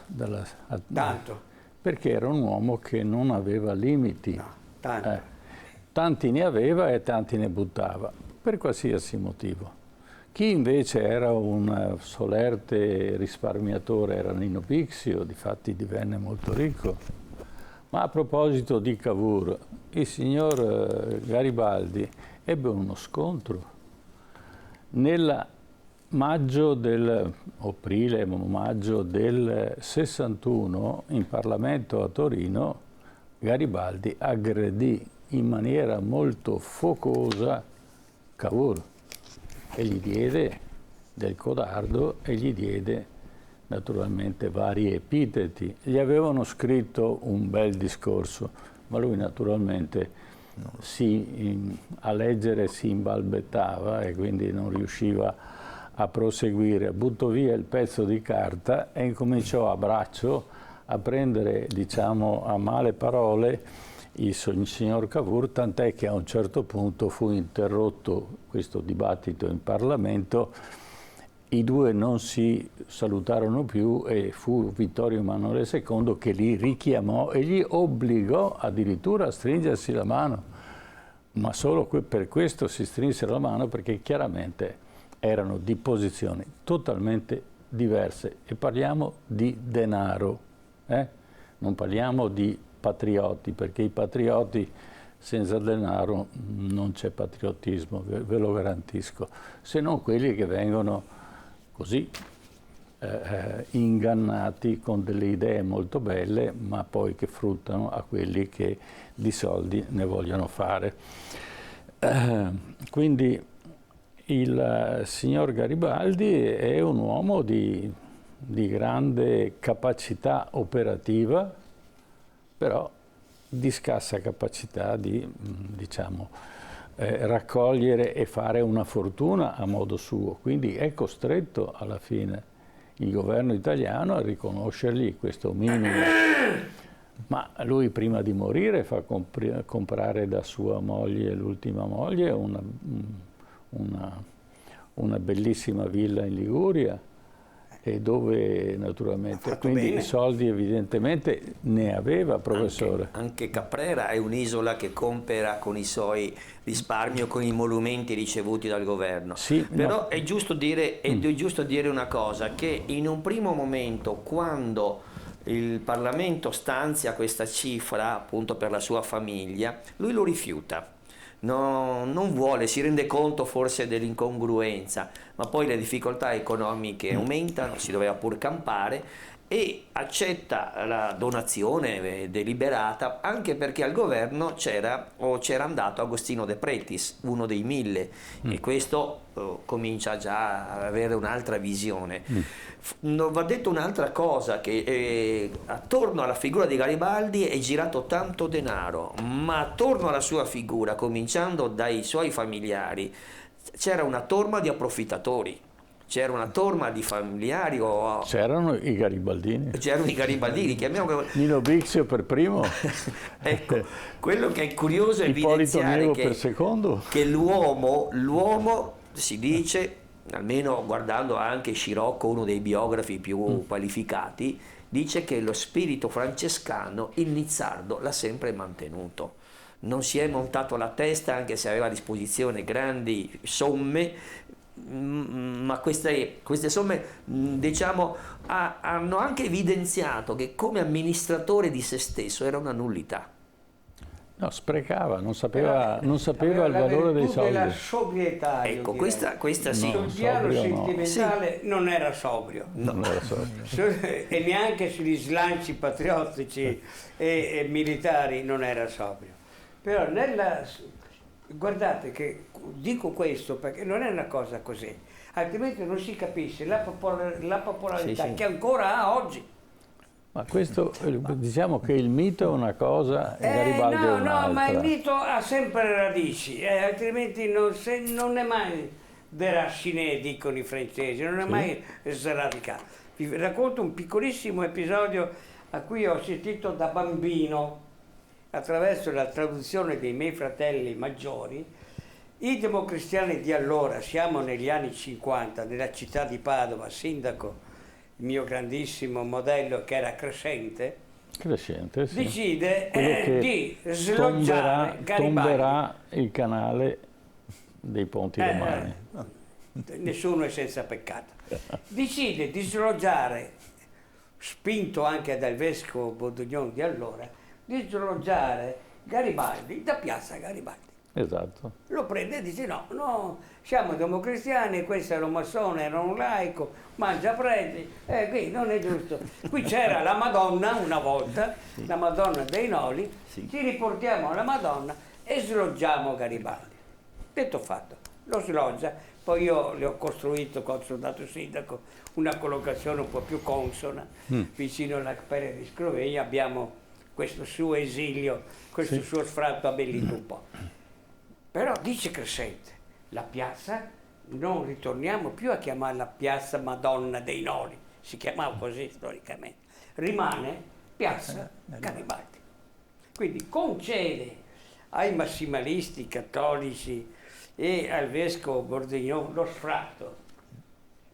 tanto, perché era un uomo che non aveva limiti. No, tanto. Tanti ne aveva e tanti ne buttava, per qualsiasi motivo. Chi invece era un solerte risparmiatore era Nino Bixio, difatti divenne molto ricco. Ma a proposito di Cavour, il signor Garibaldi ebbe uno scontro. Nel maggio aprile-maggio del 61, in Parlamento a Torino, Garibaldi aggredì in maniera molto focosa Cavour e gli diede del codardo e gli diede naturalmente vari epiteti. Gli avevano scritto un bel discorso, ma lui naturalmente a leggere si imbalbettava e quindi non riusciva a proseguire. Buttò via il pezzo di carta e incominciò a braccio a prendere, diciamo, a male parole il signor Cavour, tant'è che a un certo punto fu interrotto questo dibattito in Parlamento, i due non si salutarono più e fu Vittorio Emanuele II che li richiamò e gli obbligò addirittura a stringersi la mano, ma solo per questo si strinsero la mano, perché chiaramente erano di posizioni totalmente diverse e parliamo di denaro, non parliamo di patrioti, perché i patrioti senza denaro non c'è patriottismo, ve lo garantisco, se non quelli che vengono così ingannati con delle idee molto belle, ma poi che fruttano a quelli che di soldi ne vogliono fare. Quindi il signor Garibaldi è un uomo di grande capacità operativa, però di scarsa capacità di, diciamo, raccogliere e fare una fortuna a modo suo. Quindi è costretto alla fine il governo italiano a riconoscergli questo minimo. Ma lui prima di morire fa comprare da sua moglie, l'ultima moglie, una bellissima villa in Liguria, e dove naturalmente quindi i soldi evidentemente ne aveva, professore. Anche Caprera è un'isola che compera con i suoi risparmi o con i emolumenti ricevuti dal governo. Sì, però è giusto dire una cosa, che in un primo momento, quando il Parlamento stanzia questa cifra appunto per la sua famiglia, lui lo rifiuta. No, non vuole, si rende conto forse dell'incongruenza, ma poi le difficoltà economiche aumentano, si doveva pur campare e accetta la donazione deliberata, anche perché al governo c'era andato Agostino De Pretis, uno dei 1000, e questo comincia già a avere un'altra visione. Va detto un'altra cosa, che attorno alla figura di Garibaldi è girato tanto denaro, ma attorno alla sua figura, cominciando dai suoi familiari, c'era una torma di approfittatori. C'era una torma di familiari C'erano i garibaldini. C'erano i garibaldini, chiamiamo... Nino Bixio per primo. Ecco, quello che è curioso è Ippolito evidenziare Nievo per secondo. che l'uomo si dice, almeno guardando anche Scirocco, uno dei biografi più qualificati, dice che lo spirito francescano il Nizzardo l'ha sempre mantenuto. Non si è montato la testa, anche se aveva a disposizione grandi somme, ma queste somme, diciamo, hanno anche evidenziato che come amministratore di se stesso era una nullità. No, sprecava, non sapeva il valore dei soldi. Della sobrietà. Ecco, questa sì. Sul piano sobrio sentimentale non era sobrio. Non era sobrio. E neanche sugli slanci patriottici e militari non era sobrio. Però guardate che dico questo perché non è una cosa così, altrimenti non si capisce la popolarità che ancora ha oggi. Ma questo, diciamo che il mito è una cosa e Garibaldi è un'altra. No, ma il mito ha sempre radici, altrimenti non è mai déraciné, dicono i francesi, non è mai sradicato. Vi racconto un piccolissimo episodio a cui ho assistito da bambino attraverso la traduzione dei miei fratelli maggiori. I democristiani di allora, siamo negli anni 50, nella città di Padova, sindaco, il mio grandissimo modello che era Crescente, sì. decide Quello di sloggiare Garibaldi. Tomberà il canale dei ponti romani. Nessuno è senza peccato. Decide di sloggiare, spinto anche dal vescovo Baudouin di allora, di sloggiare Garibaldi da piazza Garibaldi. Esatto. Lo prende e dice no, siamo democristiani, questo era un massone, era un laico, mangia preti, qui non è giusto. Qui c'era la Madonna una volta, la Madonna dei Noli, ci riportiamo alla Madonna e sloggiamo Garibaldi. Detto fatto, lo sloggia, poi io le ho costruito, quando sono stato sindaco, una collocazione un po' più consona, vicino alla Cappella di Scrovegna, abbiamo questo suo esilio, questo suo sfratto abbellito un po'. Però dice Crescente, la piazza non ritorniamo più a chiamarla piazza Madonna dei Noli, si chiamava così storicamente, rimane piazza Garibaldi. Quindi concede ai massimalisti cattolici e al vescovo Bordignon lo sfratto,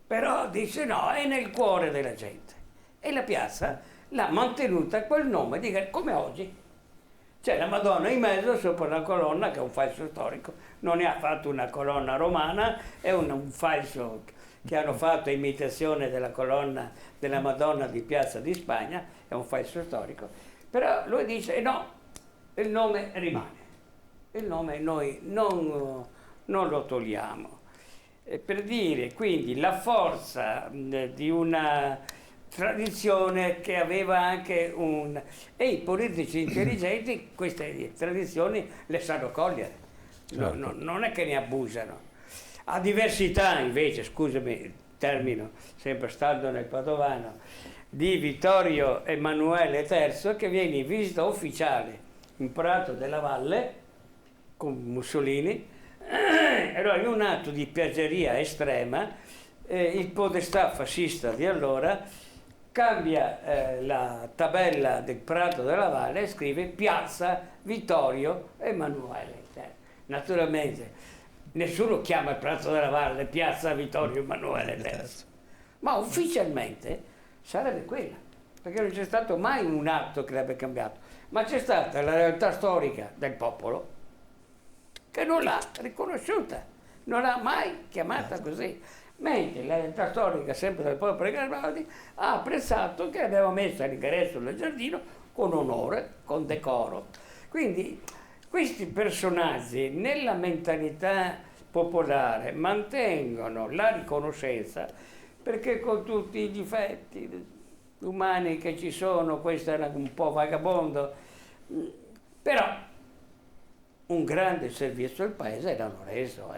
però dice no, è nel cuore della gente. E la piazza l'ha mantenuta quel nome, come oggi. C'è la Madonna in mezzo sopra una colonna che è un falso storico, non ne ha fatto una colonna romana, è un falso che hanno fatto imitazione della colonna della Madonna di Piazza di Spagna, è un falso storico. Però lui dice no, il nome rimane, il nome noi non lo togliamo. Per dire quindi la forza di una tradizione che aveva anche e i politici intelligenti queste tradizioni le sanno cogliere, non è che ne abusano. A diversità invece, scusami, termino sempre stando nel padovano, di Vittorio Emanuele III, che viene in visita ufficiale in Prato della Valle con Mussolini. Allora, in un atto di piaggeria estrema, il podestà fascista di allora cambia la tabella del Prato della Valle e scrive Piazza Vittorio Emanuele. Naturalmente nessuno chiama il Prato della Valle Piazza Vittorio Emanuele III, ma ufficialmente sarebbe quella, perché non c'è stato mai un atto che l'abbia cambiato, ma c'è stata la realtà storica del popolo che non l'ha riconosciuta, non l'ha mai chiamata così. Mentre la realtà storica, sempre del popolo Garibaldi, ha apprezzato che aveva messo all'ingresso del giardino con onore, con decoro. Quindi questi personaggi nella mentalità popolare mantengono la riconoscenza, perché con tutti i difetti umani che ci sono, questo era un po' vagabondo, però un grande servizio al paese l'hanno reso,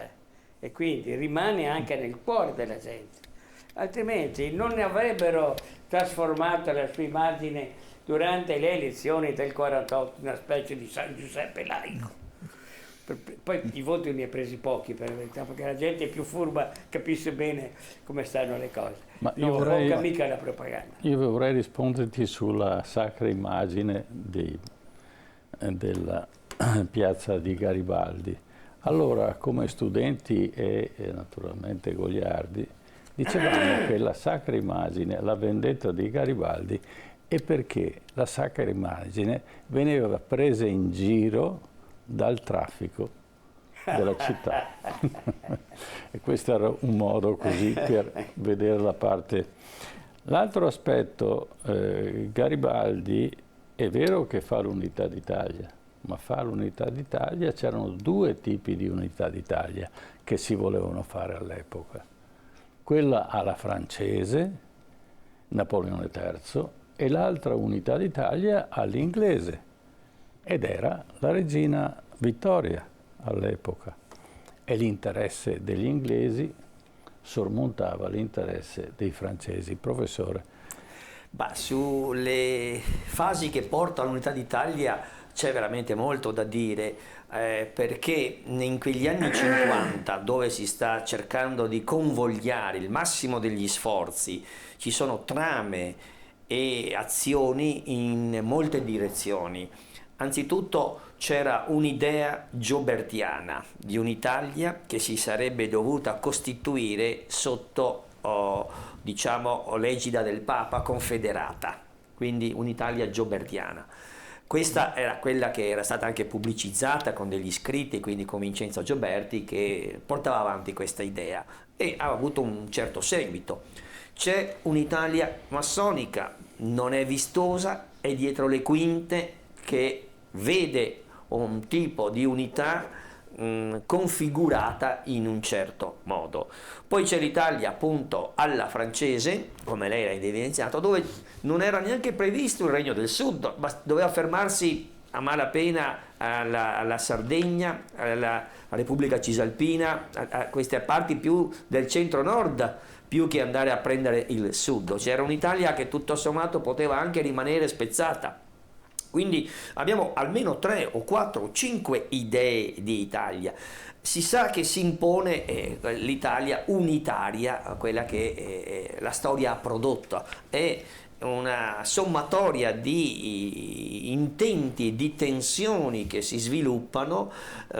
e quindi rimane anche nel cuore della gente. Altrimenti non ne avrebbero trasformato la sua immagine durante le elezioni del 48 in una specie di San Giuseppe laico. Poi i voti ne ha presi pochi, per la verità, perché la gente è più furba, capisce bene come stanno le cose. Ma non vorrei mica la propaganda. Io vorrei risponderti sulla sacra immagine della piazza di Garibaldi. Allora, come studenti e naturalmente goliardi, dicevamo che la sacra immagine, la vendetta di Garibaldi, è perché la sacra immagine veniva presa in giro dal traffico della città. E questo era un modo così per vedere la parte. L'altro aspetto, Garibaldi è vero che fa l'unità d'Italia, ma fa l'unità d'Italia, c'erano due tipi di unità d'Italia che si volevano fare all'epoca. Quella alla francese, Napoleone III, e l'altra unità d'Italia all'inglese, ed era la regina Vittoria all'epoca. E l'interesse degli inglesi sormontava l'interesse dei francesi. Professore. Sulle fasi che portano all'unità d'Italia c'è veramente molto da dire, perché in quegli anni 50, dove si sta cercando di convogliare il massimo degli sforzi, ci sono trame e azioni in molte direzioni. Anzitutto c'era un'idea giobertiana di un'Italia che si sarebbe dovuta costituire sotto, diciamo, l'egida del Papa confederata, quindi un'Italia giobertiana. Questa era quella che era stata anche pubblicizzata con degli scritti, quindi con Vincenzo Gioberti, che portava avanti questa idea e ha avuto un certo seguito. C'è un'Italia massonica, non è vistosa, è dietro le quinte, che vede un tipo di unità configurata in un certo modo. Poi c'è l'Italia appunto alla francese, come lei l'ha evidenziato, dove non era neanche previsto il Regno del Sud, ma doveva fermarsi a malapena alla Sardegna, alla Repubblica Cisalpina, a queste parti più del centro-nord, più che andare a prendere il sud. C'era un'Italia che tutto sommato poteva anche rimanere spezzata. Quindi abbiamo almeno 3 o 4 o 5 idee di Italia. Si sa che si impone l'Italia unitaria, quella che la storia ha prodotto. È una sommatoria di intenti e di tensioni che si sviluppano,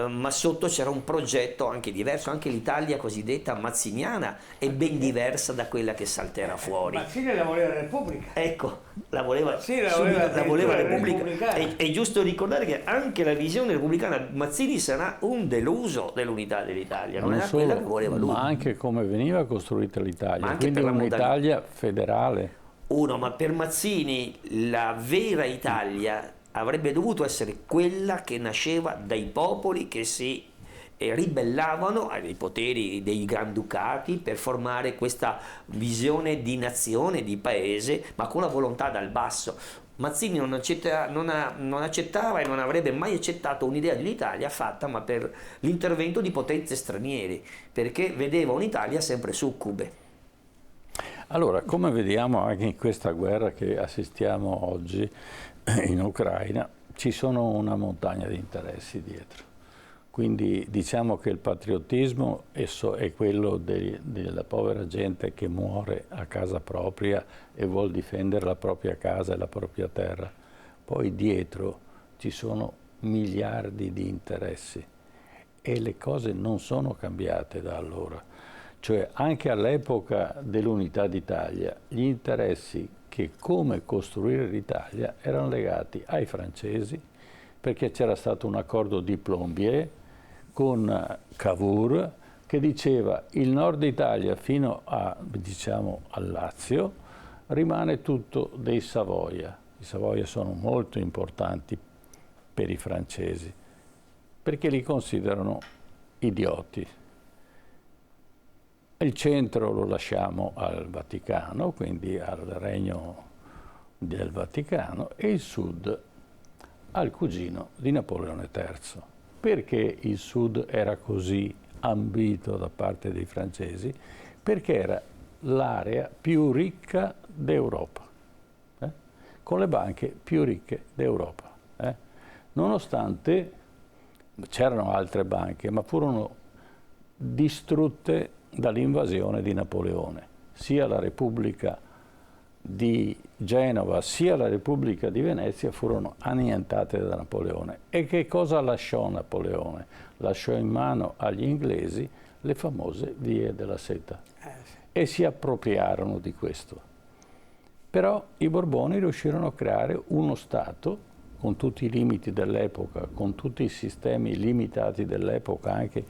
ma sotto c'era un progetto anche diverso. Anche l'Italia cosiddetta mazziniana è ben diversa da quella che salterà fuori. Mazzini la voleva la Repubblica. Ecco, la voleva la Repubblica. È giusto ricordare che anche la visione repubblicana Mazzini sarà un deluso dell'unità dell'Italia, non era quella che voleva lui. Ma anche come veniva costruita l'Italia, quindi un'Italia federale. Ma per Mazzini la vera Italia avrebbe dovuto essere quella che nasceva dai popoli che si ribellavano ai poteri dei granducati per formare questa visione di nazione, di paese, ma con la volontà dal basso. Mazzini non accettava e non avrebbe mai accettato un'idea di un'Italia fatta ma per l'intervento di potenze straniere, perché vedeva un'Italia sempre succube. Allora, come vediamo anche in questa guerra che assistiamo oggi in Ucraina, ci sono una montagna di interessi dietro. Quindi diciamo che il patriottismo è quello della povera gente che muore a casa propria e vuol difendere la propria casa e la propria terra. Poi dietro ci sono miliardi di interessi e le cose non sono cambiate da allora. Cioè anche all'epoca dell'unità d'Italia gli interessi che come costruire l'Italia erano legati ai francesi, perché c'era stato un accordo di Plombier con Cavour che diceva il nord Italia fino a, diciamo, al Lazio rimane tutto dei Savoia. I Savoia sono molto importanti per i francesi perché li considerano idioti. Il centro lo lasciamo al Vaticano, quindi al Regno del Vaticano e il sud al cugino di Napoleone III. Perché il sud era così ambito da parte dei francesi? Perché era l'area più ricca d'Europa, con le banche più ricche d'Europa. Nonostante c'erano altre banche, ma furono distrutte dall'invasione di Napoleone. Sia la Repubblica di Genova sia la Repubblica di Venezia furono annientate da Napoleone. E che cosa lasciò Napoleone? Lasciò in mano agli inglesi le famose vie della seta e si appropriarono di questo. Però i Borboni riuscirono a creare uno Stato con tutti i limiti dell'epoca, con tutti i sistemi limitati dell'epoca, anche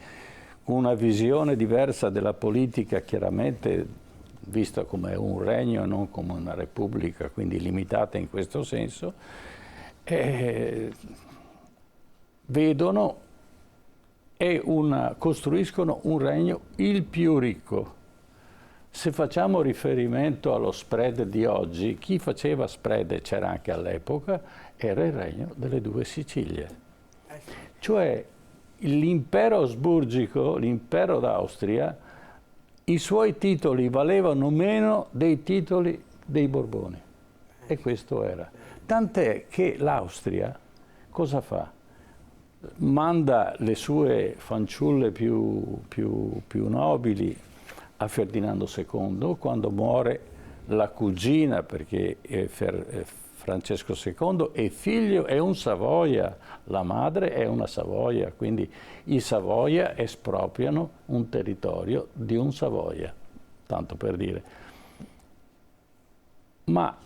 con una visione diversa della politica, chiaramente vista come un regno e non come una repubblica, quindi limitata in questo senso, vedono e costruiscono un regno il più ricco. Se facciamo riferimento allo spread di oggi, chi faceva spread, e c'era anche all'epoca, era il regno delle due Sicilie. Cioè l'impero asburgico, l'impero d'Austria, i suoi titoli valevano meno dei titoli dei Borboni. E questo era. Tant'è che l'Austria cosa fa? Manda le sue fanciulle più nobili a Ferdinando II, quando muore la cugina, perché Francesco II è figlio, è un Savoia, la madre è una Savoia, quindi i Savoia espropriano un territorio di un Savoia, tanto per dire. Ma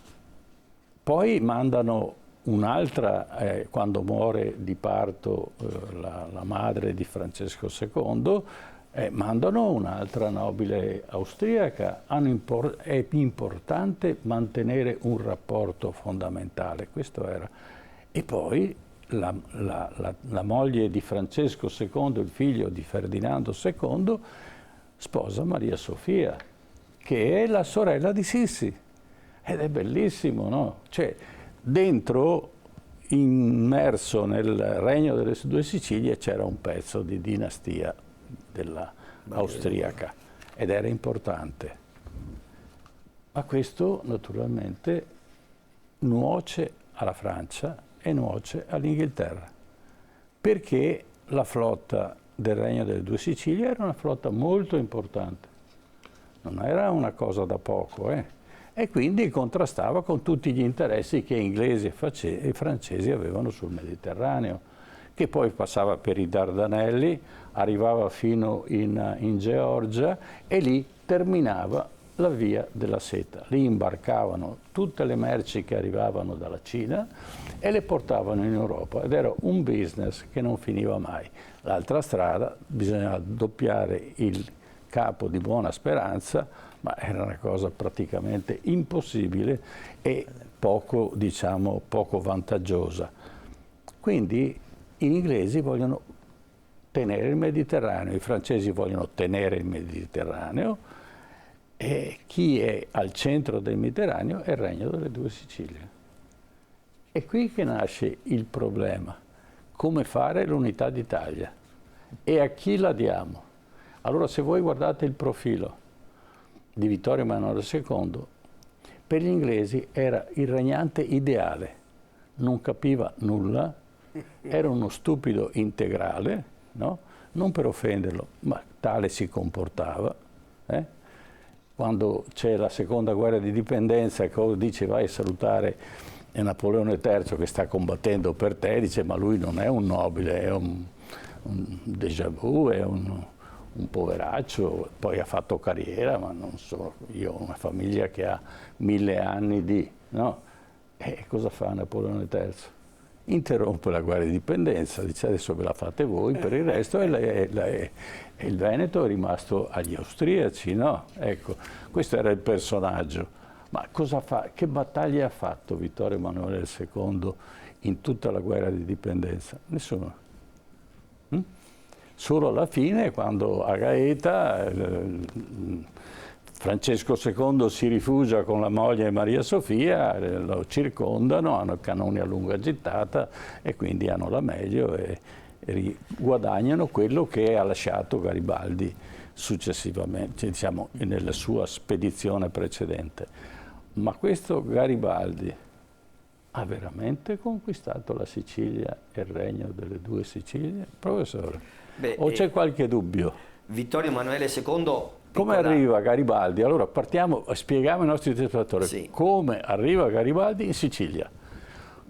poi mandano un'altra, quando muore di parto la madre di Francesco II, mandano un'altra nobile austriaca. È importante mantenere un rapporto fondamentale, questo era. E poi la moglie di Francesco II, il figlio di Ferdinando II, sposa Maria Sofia, che è la sorella di Sissi. Ed è bellissimo, no? Cioè, dentro, immerso nel regno delle due Sicilie, c'era un pezzo di dinastia della austriaca ed era importante. Ma questo naturalmente nuoce alla Francia e nuoce all'Inghilterra, perché la flotta del Regno delle Due Sicilie era una flotta molto importante, non era una cosa da poco, e quindi contrastava con tutti gli interessi che inglesi e francesi avevano sul Mediterraneo, che poi passava per i Dardanelli, arrivava fino in Georgia e lì terminava la via della seta. Lì imbarcavano tutte le merci che arrivavano dalla Cina e le portavano in Europa ed era un business che non finiva mai. L'altra strada bisognava doppiare il capo di Buona Speranza, ma era una cosa praticamente impossibile e poco vantaggiosa. Quindi gli inglesi vogliono tenere il Mediterraneo, i francesi vogliono tenere il Mediterraneo e chi è al centro del Mediterraneo è il Regno delle Due Sicilie. È qui che nasce il problema, come fare l'unità d'Italia e a chi la diamo. Allora se voi guardate il profilo di Vittorio Emanuele II, per gli inglesi era il regnante ideale, non capiva nulla, era uno stupido integrale, no? Non per offenderlo, ma tale si comportava. Quando c'è la seconda guerra di dipendenza, dice vai a salutare Napoleone III che sta combattendo per te, dice ma lui non è un nobile, è un déjà vu, è un poveraccio, poi ha fatto carriera, ma non so, io ho una famiglia che ha 1000 anni di... no? E cosa fa Napoleone III? Interrompe la guerra di dipendenza, dice adesso ve la fate voi, per il resto il Veneto è rimasto agli austriaci, no? Ecco, questo era il personaggio. Ma cosa fa? Che battaglie ha fatto Vittorio Emanuele II in tutta la guerra di dipendenza? Nessuno. Solo alla fine, quando a Gaeta Francesco II si rifugia con la moglie Maria Sofia, lo circondano, hanno cannoni a lunga gittata e quindi hanno la meglio e guadagnano quello che ha lasciato Garibaldi successivamente, diciamo, nella sua spedizione precedente. Ma questo Garibaldi ha veramente conquistato la Sicilia e il regno delle due Sicilie, professore? O c'è qualche dubbio? Vittorio Emanuele II... Come arriva Garibaldi? Allora partiamo, spieghiamo ai nostri telespettatori come arriva Garibaldi in Sicilia.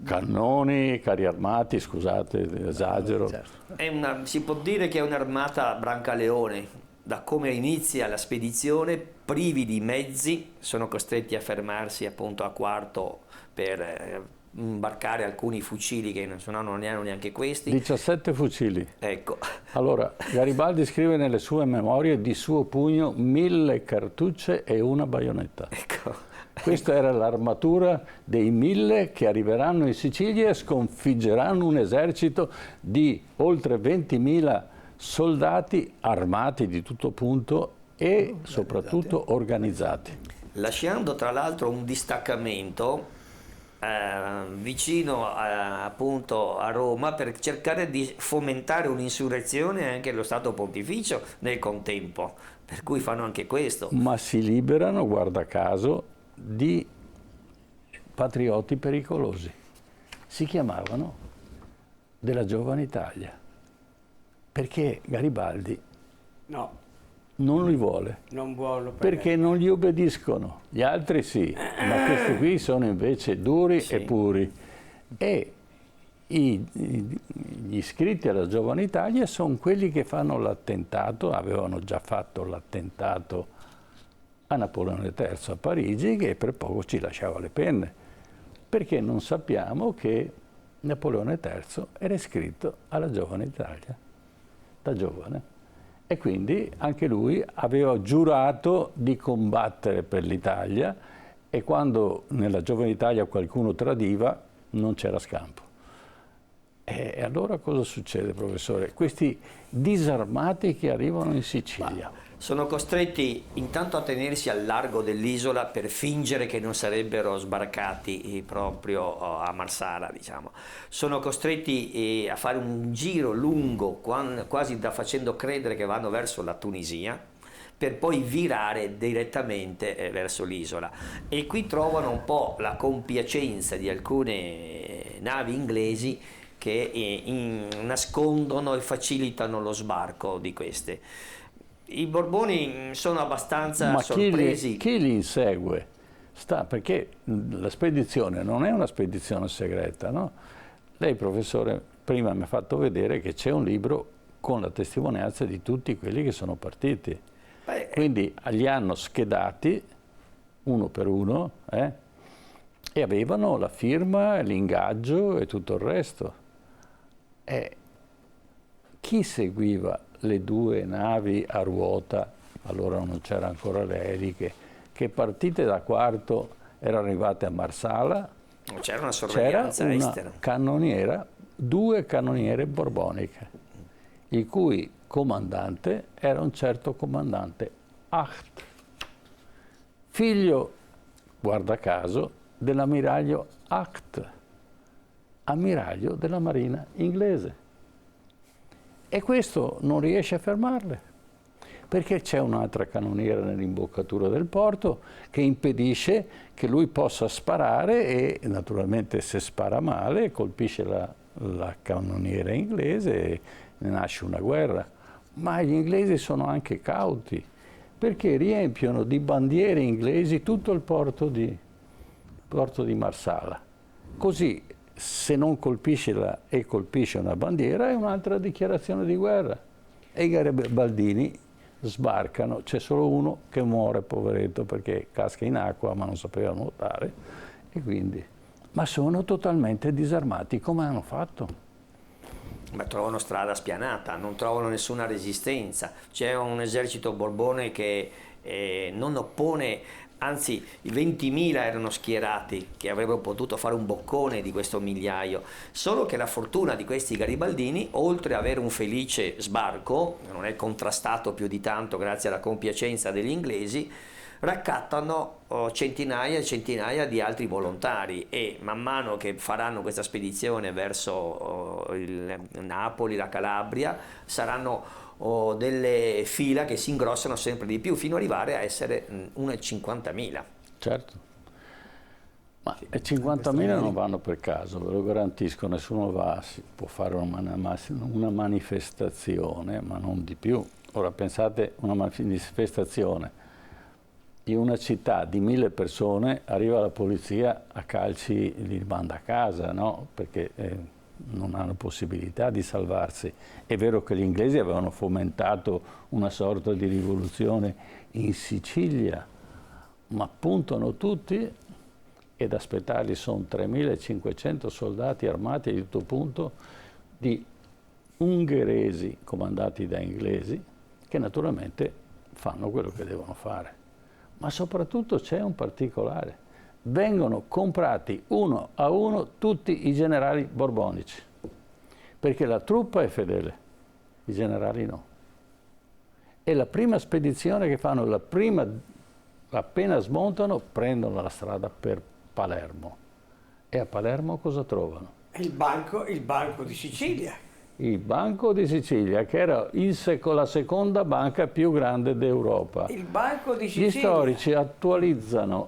Cannoni, carri armati, scusate, esagero. Certo. Si può dire che è un'armata Brancaleone. Da come inizia la spedizione, privi di mezzi, sono costretti a fermarsi appunto a Quarto per imbarcare alcuni fucili che se no non ne hanno neanche questi. 17 fucili. Ecco. Allora, Garibaldi scrive nelle sue memorie: di suo pugno 1000 cartucce e una baionetta. Ecco. Questa era l'armatura dei 1000 che arriveranno in Sicilia e sconfiggeranno un esercito di oltre 20.000 soldati armati di tutto punto e soprattutto organizzati. Lasciando tra l'altro un distaccamento vicino appunto a Roma per cercare di fomentare un'insurrezione anche allo Stato Pontificio nel contempo, per cui fanno anche questo. Ma si liberano, guarda caso, di patrioti pericolosi. Si chiamavano della Giovane Italia, perché Garibaldi non li vuole, perché non gli obbediscono, gli altri sì, ma questi qui sono invece duri e puri. E gli iscritti alla Giovane Italia sono quelli che fanno l'attentato, avevano già fatto l'attentato a Napoleone III a Parigi, che per poco ci lasciava le penne, perché non sappiamo che Napoleone III era iscritto alla Giovane Italia, da giovane. E quindi anche lui aveva giurato di combattere per l'Italia e quando nella Giovane Italia qualcuno tradiva non c'era scampo. E allora cosa succede, professore? Questi disarmati che arrivano in Sicilia. Sono costretti intanto a tenersi al largo dell'isola per fingere che non sarebbero sbarcati proprio a Marsala, diciamo. Sono costretti a fare un giro lungo, quasi da facendo credere che vanno verso la Tunisia, per poi virare direttamente verso l'isola. E qui trovano un po' la compiacenza di alcune navi inglesi che nascondono e facilitano lo sbarco di queste. I Borboni sono abbastanza sorpresi. Ma chi li insegue? Perché la spedizione non è una spedizione segreta, no? Lei, professore, prima mi ha fatto vedere che c'è un libro con la testimonianza di tutti quelli che sono partiti. Quindi li hanno schedati uno per uno e avevano la firma, l'ingaggio e tutto il resto. Chi seguiva le due navi a ruota, allora non c'era ancora le eliche, che partite da Quarto erano arrivate a Marsala? C'era una sorveglianza estera. Cannoniera, 2 cannoniere borboniche, il cui comandante era un certo comandante Acht, figlio, guarda caso, dell'ammiraglio Acht, ammiraglio della marina inglese. E questo non riesce a fermarle, perché c'è un'altra cannoniera nell'imboccatura del porto che impedisce che lui possa sparare e naturalmente se spara male colpisce la cannoniera inglese e ne nasce una guerra. Ma gli inglesi sono anche cauti, perché riempiono di bandiere inglesi tutto il porto di Marsala. Così, se non colpisce una bandiera, è un'altra dichiarazione di guerra. E i garibaldini sbarcano, c'è solo uno che muore, poveretto, perché casca in acqua ma non sapeva nuotare, e quindi... Ma sono totalmente disarmati. Come hanno fatto? Ma trovano strada spianata, non trovano nessuna resistenza. C'è un esercito borbone che non oppone, anzi i 20.000 erano schierati, che avrebbero potuto fare un boccone di questo migliaio, solo che la fortuna di questi garibaldini, oltre ad avere un felice sbarco, non è contrastato più di tanto grazie alla compiacenza degli inglesi, raccattano centinaia e centinaia di altri volontari, e man mano che faranno questa spedizione verso il Napoli, la Calabria, saranno delle fila che si ingrossano sempre di più, fino ad arrivare a essere 50.000. Certo. Ma 50.000 non vanno per caso, ve lo garantisco, nessuno va, si può fare una manifestazione, ma non di più. Ora pensate, una manifestazione in una città di 1000 persone, arriva la polizia, a calci li manda a casa, no? Perché non hanno possibilità di salvarsi. È vero che gli inglesi avevano fomentato una sorta di rivoluzione in Sicilia, ma puntano tutti, ed aspettarli sono 3.500 soldati armati a tutto punto, di ungheresi comandati da inglesi, che naturalmente fanno quello che devono fare. Ma soprattutto c'è un particolare: vengono comprati uno a uno tutti i generali borbonici, perché la truppa è fedele, i generali no. E la prima spedizione che fanno, appena smontano, prendono la strada per Palermo. E a Palermo cosa trovano? Il banco di Sicilia. Il Banco di Sicilia, che era la seconda banca più grande d'Europa. Il Banco di Sicilia. Gli storici attualizzano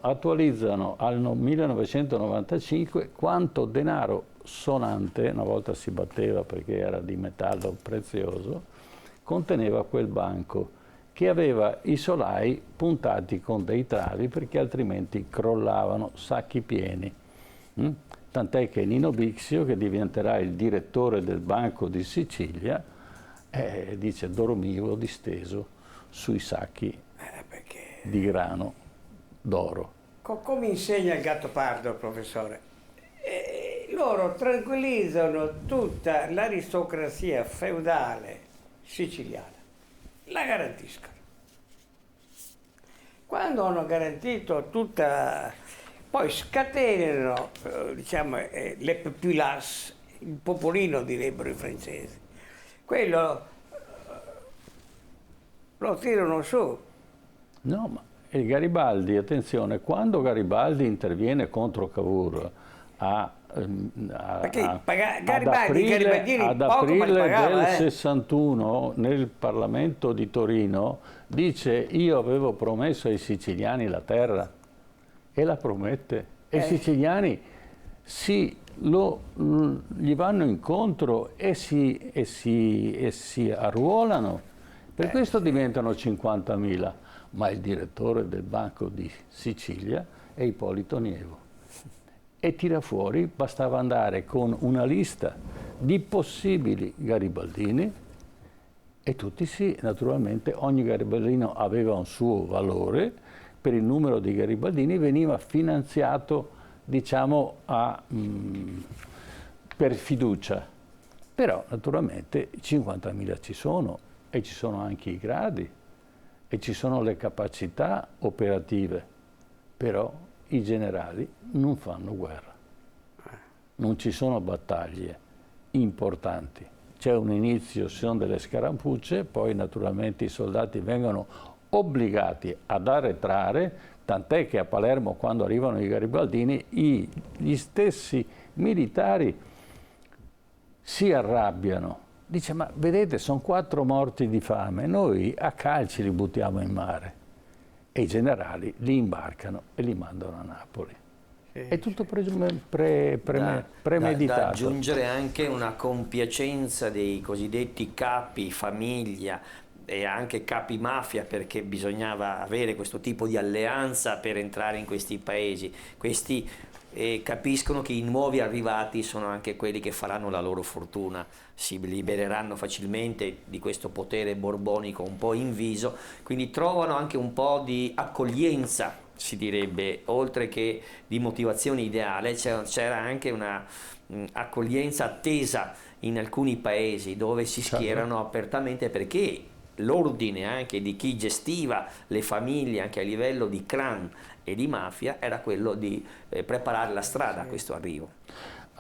al 1995 quanto denaro sonante, una volta si batteva perché era di metallo prezioso, conteneva quel banco, che aveva i solai puntati con dei travi perché altrimenti crollavano, sacchi pieni. Tant'è che Nino Bixio, che diventerà il direttore del Banco di Sicilia, dice: dormivo disteso sui sacchi di grano d'oro. Come insegna il Gattopardo, professore? Loro tranquillizzano tutta l'aristocrazia feudale siciliana, la garantiscono. Quando hanno garantito tutta, poi scatenano, diciamo, le populace, il popolino direbbero i francesi. Quello lo tirano su. No, ma il Garibaldi, attenzione, quando Garibaldi interviene contro Cavour ad aprile del 61 nel Parlamento di Torino, dice: io avevo promesso ai siciliani la terra, e la promette, e i siciliani gli vanno incontro e si arruolano. Per questo diventano 50.000, ma il direttore del Banco di Sicilia è Ippolito Nievo. E tira fuori, bastava andare con una lista di possibili garibaldini, e tutti naturalmente, ogni garibaldino aveva un suo valore. Per il numero di garibaldini veniva finanziato, diciamo, per fiducia. Però naturalmente 50.000 ci sono, e ci sono anche i gradi, e ci sono le capacità operative, però i generali non fanno guerra, non ci sono battaglie importanti. C'è un inizio, ci sono delle scaramucce, poi naturalmente i soldati vengono obbligati ad arretrare, tant'è che a Palermo, quando arrivano i garibaldini, gli stessi militari si arrabbiano. Dice: ma vedete, sono 4 morti di fame, noi a calci li buttiamo in mare. E i generali li imbarcano e li mandano a Napoli. È tutto premeditato. Da aggiungere anche una compiacenza dei cosiddetti capi famiglia e anche capi mafia, perché bisognava avere questo tipo di alleanza per entrare in questi paesi. Questi capiscono che i nuovi arrivati sono anche quelli che faranno la loro fortuna, si libereranno facilmente di questo potere borbonico un po' inviso, quindi trovano anche un po' di accoglienza, si direbbe, oltre che di motivazione ideale. C'era anche una accoglienza attesa in alcuni paesi dove si schierano apertamente, perché l'ordine anche di chi gestiva le famiglie anche a livello di clan e di mafia era quello di preparare la strada a questo arrivo.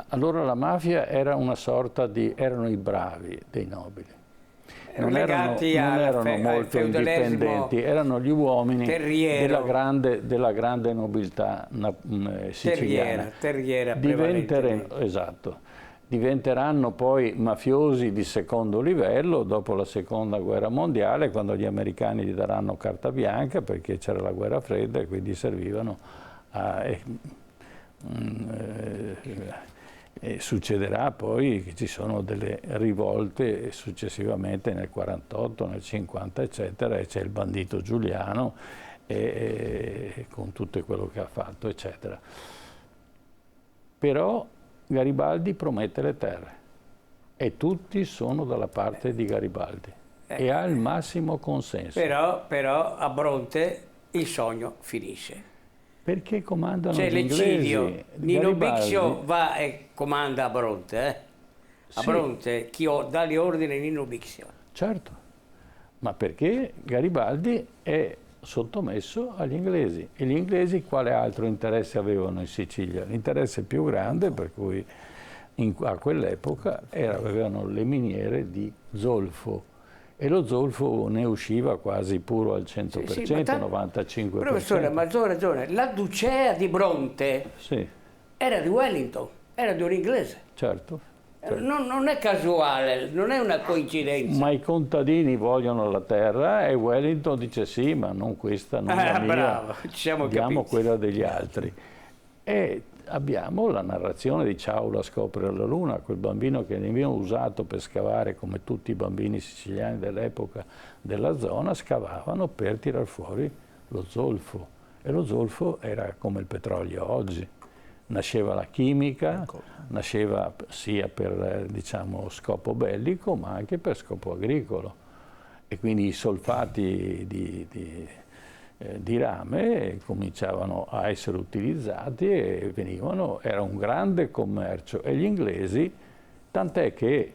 Allora la mafia era una sorta erano i bravi dei nobili. non legati erano al molto feudalesimo indipendenti, erano gli uomini terriero. della grande nobiltà siciliana. Terriera prevalentemente. Esatto. Diventeranno poi mafiosi di secondo livello dopo la seconda guerra mondiale, quando gli americani gli daranno carta bianca perché c'era la guerra fredda e quindi servivano a... E succederà poi che ci sono delle rivolte successivamente nel 48, nel 50 eccetera, e c'è il bandito Giuliano con tutto quello che ha fatto eccetera. Però Garibaldi promette le terre e tutti sono dalla parte di Garibaldi e ha il massimo consenso. Però a Bronte il sogno finisce. Perché comandano C'è gli inglesi. l'eccidio. Nino Garibaldi... Bixio va e comanda a Bronte. A Sì. Bronte chi dà gli ordini è Nino Bixio. Certo, ma perché Garibaldi è sottomesso agli inglesi. E gli inglesi quale altro interesse avevano in Sicilia? L'interesse più grande, per cui a quell'epoca avevano le miniere di zolfo. E lo zolfo ne usciva quasi puro al 100%, Sì, 95%. Professore, ma ha ragione. La Ducea di Bronte Sì, era di Wellington, era di un inglese. certo. Non è casuale, non è una coincidenza. Ma i contadini vogliono la terra e Wellington dice sì, ma non questa, non la mia, bravo, ci siamo diamo capiti. quella degli altri. E abbiamo la narrazione di Ciaula scopre la luna, quel bambino che veniva usato per scavare, come tutti i bambini siciliani dell'epoca della zona, scavavano per tirar fuori lo zolfo. E lo zolfo era come il petrolio oggi. Nasceva la chimica, nasceva sia per diciamo, scopo bellico, ma anche per scopo agricolo. E quindi i solfati di rame cominciavano a essere utilizzati e era un grande commercio. E gli inglesi, tant'è che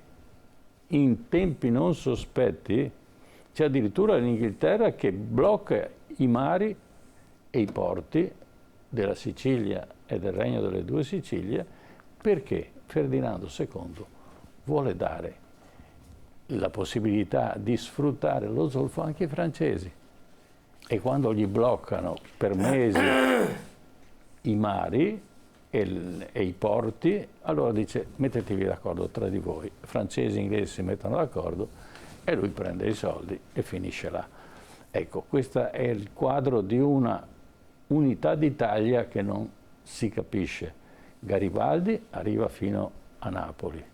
in tempi non sospetti c'è addirittura l'Inghilterra che blocca i mari e i porti della Sicilia e del Regno delle Due Sicilie perché Ferdinando II vuole dare la possibilità di sfruttare lo zolfo anche ai francesi. E quando gli bloccano per mesi i mari e i porti, allora dice mettetevi d'accordo tra di voi, francesi e inglesi si mettono d'accordo e lui prende i soldi e finisce là. Ecco, questo è il quadro di una unità d'Italia che non si capisce. Garibaldi arriva fino a Napoli.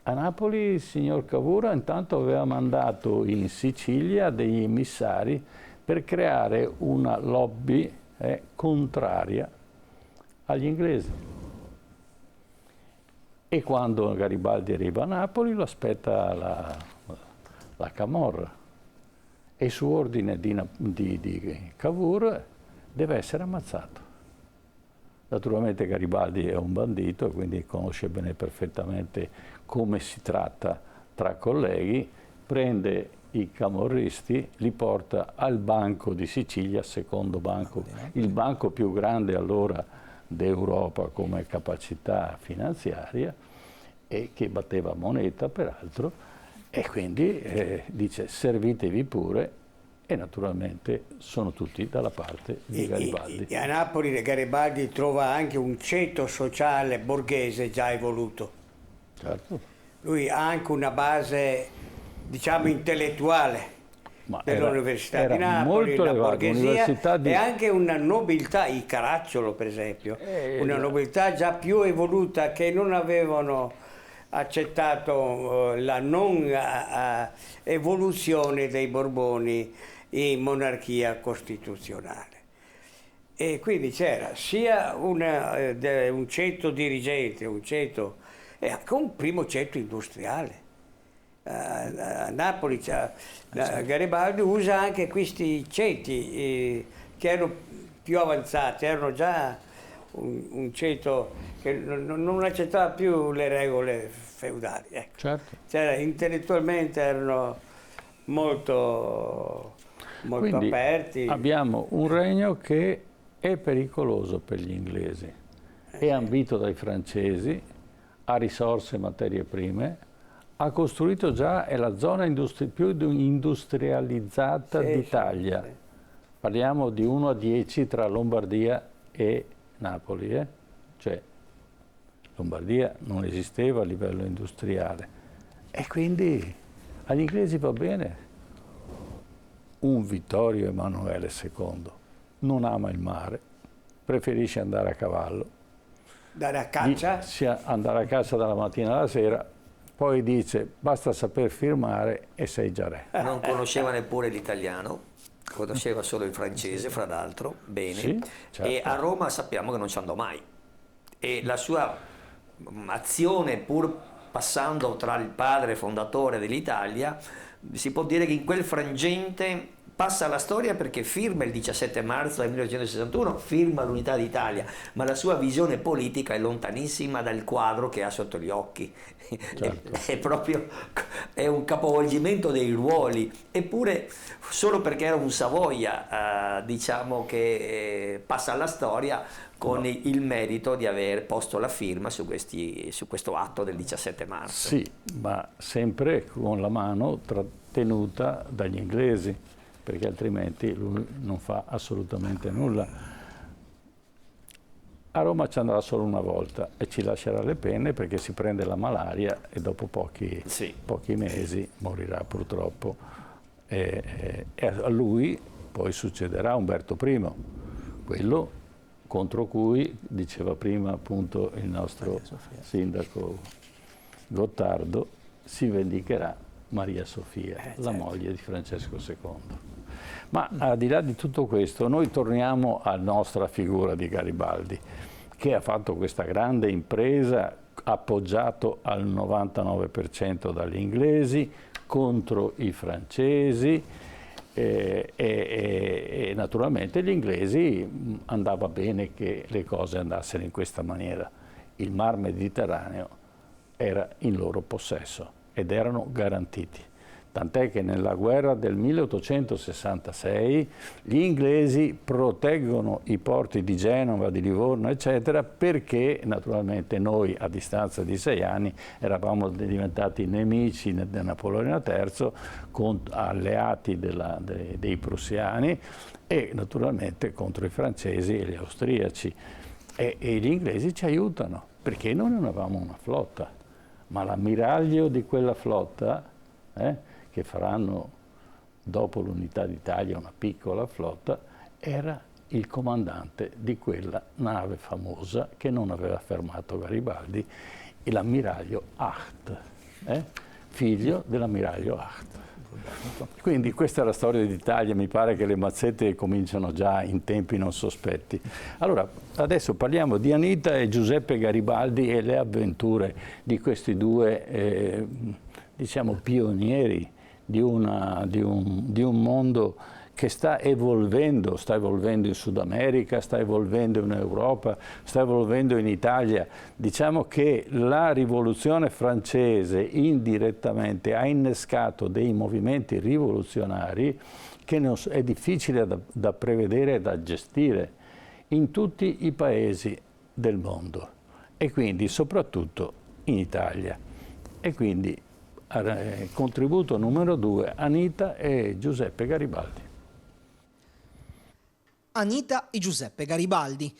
A Napoli il signor Cavour intanto aveva mandato in Sicilia degli emissari per creare una lobby contraria agli inglesi. E quando Garibaldi arriva a Napoli lo aspetta la Camorra e su ordine di Cavour deve essere ammazzato. Naturalmente Garibaldi è un bandito, quindi conosce bene perfettamente come si tratta tra colleghi, prende i camorristi, li porta al Banco di Sicilia, secondo banco, il banco più grande allora d'Europa come capacità finanziaria e che batteva moneta peraltro, e quindi dice servitevi pure. E naturalmente sono tutti dalla parte di Garibaldi. E a Napoli Garibaldi trova anche un ceto sociale borghese già evoluto. Certo. Lui ha anche una base, diciamo, intellettuale dell'Università di Napoli, la borghesia e anche una nobiltà, il Caracciolo per esempio, una nobiltà già più evoluta che non avevano accettato la non evoluzione dei Borboni in monarchia costituzionale. E quindi c'era sia un ceto dirigente, un ceto e anche un primo ceto industriale. A Napoli Garibaldi usa anche questi ceti che erano più avanzati, erano già un ceto che non accettava più le regole feudali. Ecco. Certo. Intellettualmente erano molto Quindi aperti. Abbiamo un regno che è pericoloso per gli inglesi, è ambito dai francesi, ha risorse e materie prime, ha costruito già, è la zona più industrializzata d'Italia. Sì. Parliamo di 1 a 10 tra Lombardia e Napoli. Cioè, Lombardia non esisteva a livello industriale. E quindi agli inglesi va bene. Un Vittorio Emanuele II non ama il mare, preferisce andare a cavallo. Andare a caccia? Andare a caccia dalla mattina alla sera, poi dice basta saper firmare e sei già re. Non conosceva neppure l'italiano, conosceva solo il francese, fra l'altro, bene. Sì, certo. E a Roma sappiamo che non ci andò mai. E la sua azione, pur passando tra il padre fondatore dell'Italia, si può dire che in quel frangente passa alla storia perché firma il 17 marzo del 1961, firma l'unità d'Italia, ma la sua visione politica è lontanissima dal quadro che ha sotto gli occhi. Certo. È un capovolgimento dei ruoli, eppure solo perché era un Savoia, diciamo che passa alla storia con il merito di aver posto la firma su questo atto del 17 marzo. Sì, ma sempre con la mano trattenuta dagli inglesi, perché altrimenti lui non fa assolutamente nulla. A Roma ci andrà solo una volta e ci lascerà le penne perché si prende la malaria e dopo pochi mesi morirà purtroppo. E a lui poi succederà Umberto I, quello contro cui, diceva prima appunto il nostro sindaco Gottardo, si vendicherà Maria Sofia, la moglie di Francesco II. Ma al di là di tutto questo, noi torniamo alla nostra figura di Garibaldi, che ha fatto questa grande impresa appoggiato al 99% dagli inglesi contro i francesi e naturalmente gli inglesi andava bene che le cose andassero in questa maniera. Il Mar Mediterraneo era in loro possesso ed erano garantiti. Tant'è che nella guerra del 1866 gli inglesi proteggono i porti di Genova, di Livorno, eccetera, perché naturalmente noi a distanza di 6 anni eravamo diventati nemici di Napoleone III, alleati dei prussiani e naturalmente contro i francesi e gli austriaci. E gli inglesi ci aiutano, perché noi non avevamo una flotta, ma l'ammiraglio di quella flotta, che faranno dopo l'unità d'Italia una piccola flotta, era il comandante di quella nave famosa che non aveva fermato Garibaldi, l'ammiraglio Acht, figlio dell'ammiraglio Acht. Quindi questa è la storia d'Italia, mi pare che le mazzette cominciano già in tempi non sospetti. Allora, adesso parliamo di Anita e Giuseppe Garibaldi e le avventure di questi due, diciamo, pionieri di un mondo che sta evolvendo in Sud America, sta evolvendo in Europa, sta evolvendo in Italia. Diciamo che la rivoluzione francese indirettamente ha innescato dei movimenti rivoluzionari che è difficile da prevedere e da gestire in tutti i paesi del mondo e quindi soprattutto in Italia. E quindi contributo numero 2, Anita e Giuseppe Garibaldi. Anita e Giuseppe Garibaldi.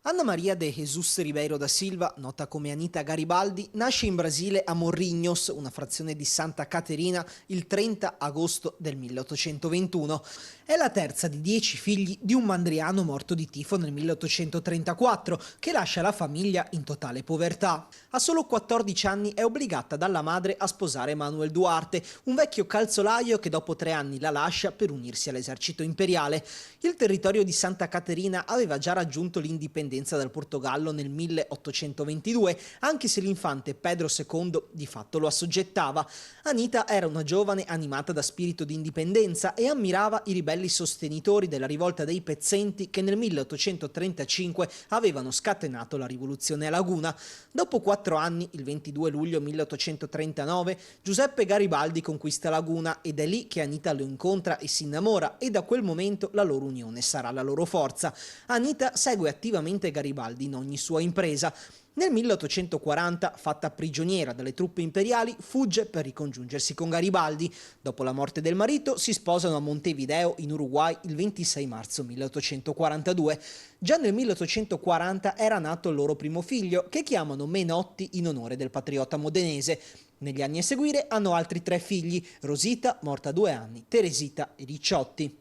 Anna Maria de Jesus Ribeiro da Silva, nota come Anita Garibaldi, nasce in Brasile a Morrinhos, una frazione di Santa Caterina, il 30 agosto del 1821. È la terza di 10 figli di un mandriano morto di tifo nel 1834, che lascia la famiglia in totale povertà. A solo 14 anni è obbligata dalla madre a sposare Manuel Duarte, un vecchio calzolaio che dopo 3 anni la lascia per unirsi all'esercito imperiale. Il territorio di Santa Caterina aveva già raggiunto l'indipendenza dal Portogallo nel 1822, anche se l'infante Pedro II di fatto lo assoggettava. Anita era una giovane animata da spirito di indipendenza e ammirava i ribelli sostenitori della rivolta dei Pezzenti che nel 1835 avevano scatenato la rivoluzione a Laguna. Dopo 4 anni, il 22 luglio 1839, Giuseppe Garibaldi conquista Laguna ed è lì che Anita lo incontra e si innamora, e da quel momento la loro unione sarà la loro forza. Anita segue attivamente nuovamente Garibaldi in ogni sua impresa. Nel 1840, fatta prigioniera dalle truppe imperiali, fugge per ricongiungersi con Garibaldi. Dopo la morte del marito si sposano a Montevideo, in Uruguay, il 26 marzo 1842. Già nel 1840 era nato il loro primo figlio, che chiamano Menotti in onore del patriota modenese. Negli anni a seguire hanno altri 3 figli: Rosita, morta a 2 anni, Teresita e Ricciotti.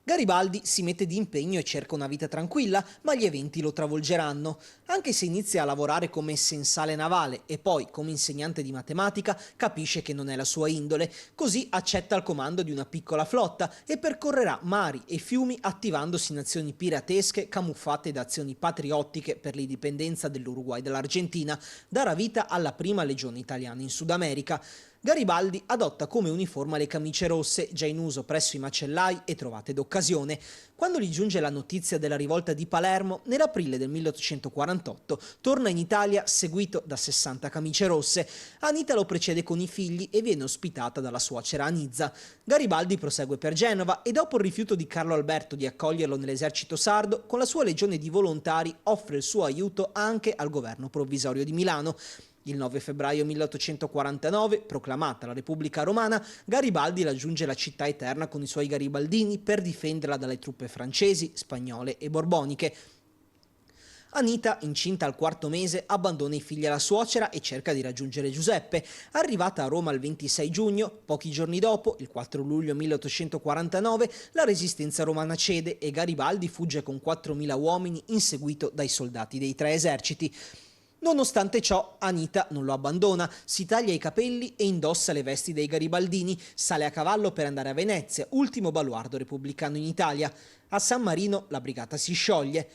Garibaldi si mette di impegno e cerca una vita tranquilla, ma gli eventi lo travolgeranno. Anche se inizia a lavorare come sensale navale e poi come insegnante di matematica, capisce che non è la sua indole. Così accetta il comando di una piccola flotta e percorrerà mari e fiumi attivandosi in azioni piratesche camuffate da azioni patriottiche per l'indipendenza dell'Uruguay dall'Argentina. Darà vita alla prima legione italiana in Sud America. Garibaldi adotta come uniforme le camicie rosse, già in uso presso i macellai e trovate d'occasione. Quando gli giunge la notizia della rivolta di Palermo, nell'aprile del 1848, torna in Italia seguito da 60 camicie rosse. Anita lo precede con i figli e viene ospitata dalla suocera Anizza. Garibaldi prosegue per Genova e dopo il rifiuto di Carlo Alberto di accoglierlo nell'esercito sardo, con la sua legione di volontari offre il suo aiuto anche al governo provvisorio di Milano. Il 9 febbraio 1849, proclamata la Repubblica Romana, Garibaldi raggiunge la città eterna con i suoi garibaldini per difenderla dalle truppe francesi, spagnole e borboniche. Anita, incinta al 4º mese, abbandona i figli alla suocera e cerca di raggiungere Giuseppe. Arrivata a Roma il 26 giugno, pochi giorni dopo, il 4 luglio 1849, la resistenza romana cede e Garibaldi fugge con 4.000 uomini inseguito dai soldati dei 3 eserciti. Nonostante ciò, Anita non lo abbandona, si taglia i capelli e indossa le vesti dei garibaldini, sale a cavallo per andare a Venezia, ultimo baluardo repubblicano in Italia. A San Marino la brigata si scioglie.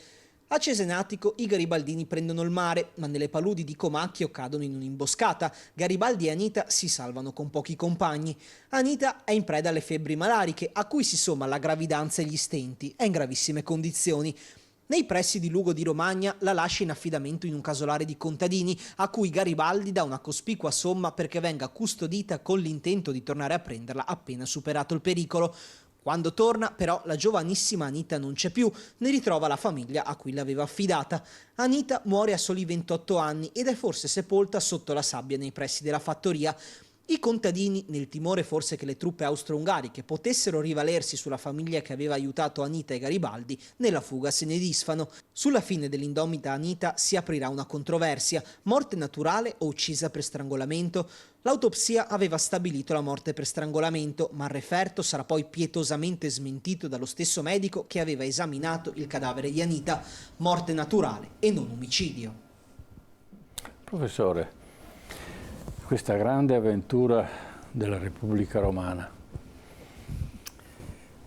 A Cesenatico i garibaldini prendono il mare, ma nelle paludi di Comacchio cadono in un'imboscata. Garibaldi e Anita si salvano con pochi compagni. Anita è in preda alle febbri malariche, a cui si somma la gravidanza e gli stenti, è in gravissime condizioni. Nei pressi di Lugo di Romagna la lascia in affidamento in un casolare di contadini a cui Garibaldi dà una cospicua somma perché venga custodita con l'intento di tornare a prenderla appena superato il pericolo. Quando torna, però, la giovanissima Anita non c'è più, ne ritrova la famiglia a cui l'aveva affidata. Anita muore a soli 28 anni ed è forse sepolta sotto la sabbia nei pressi della fattoria. I contadini, nel timore forse che le truppe austro-ungariche potessero rivalersi sulla famiglia che aveva aiutato Anita e Garibaldi, nella fuga se ne disfano. Sulla fine dell'indomita Anita si aprirà una controversia: morte naturale o uccisa per strangolamento? L'autopsia aveva stabilito la morte per strangolamento, ma il referto sarà poi pietosamente smentito dallo stesso medico che aveva esaminato il cadavere di Anita. Morte naturale e non omicidio. Professore, questa grande avventura della Repubblica Romana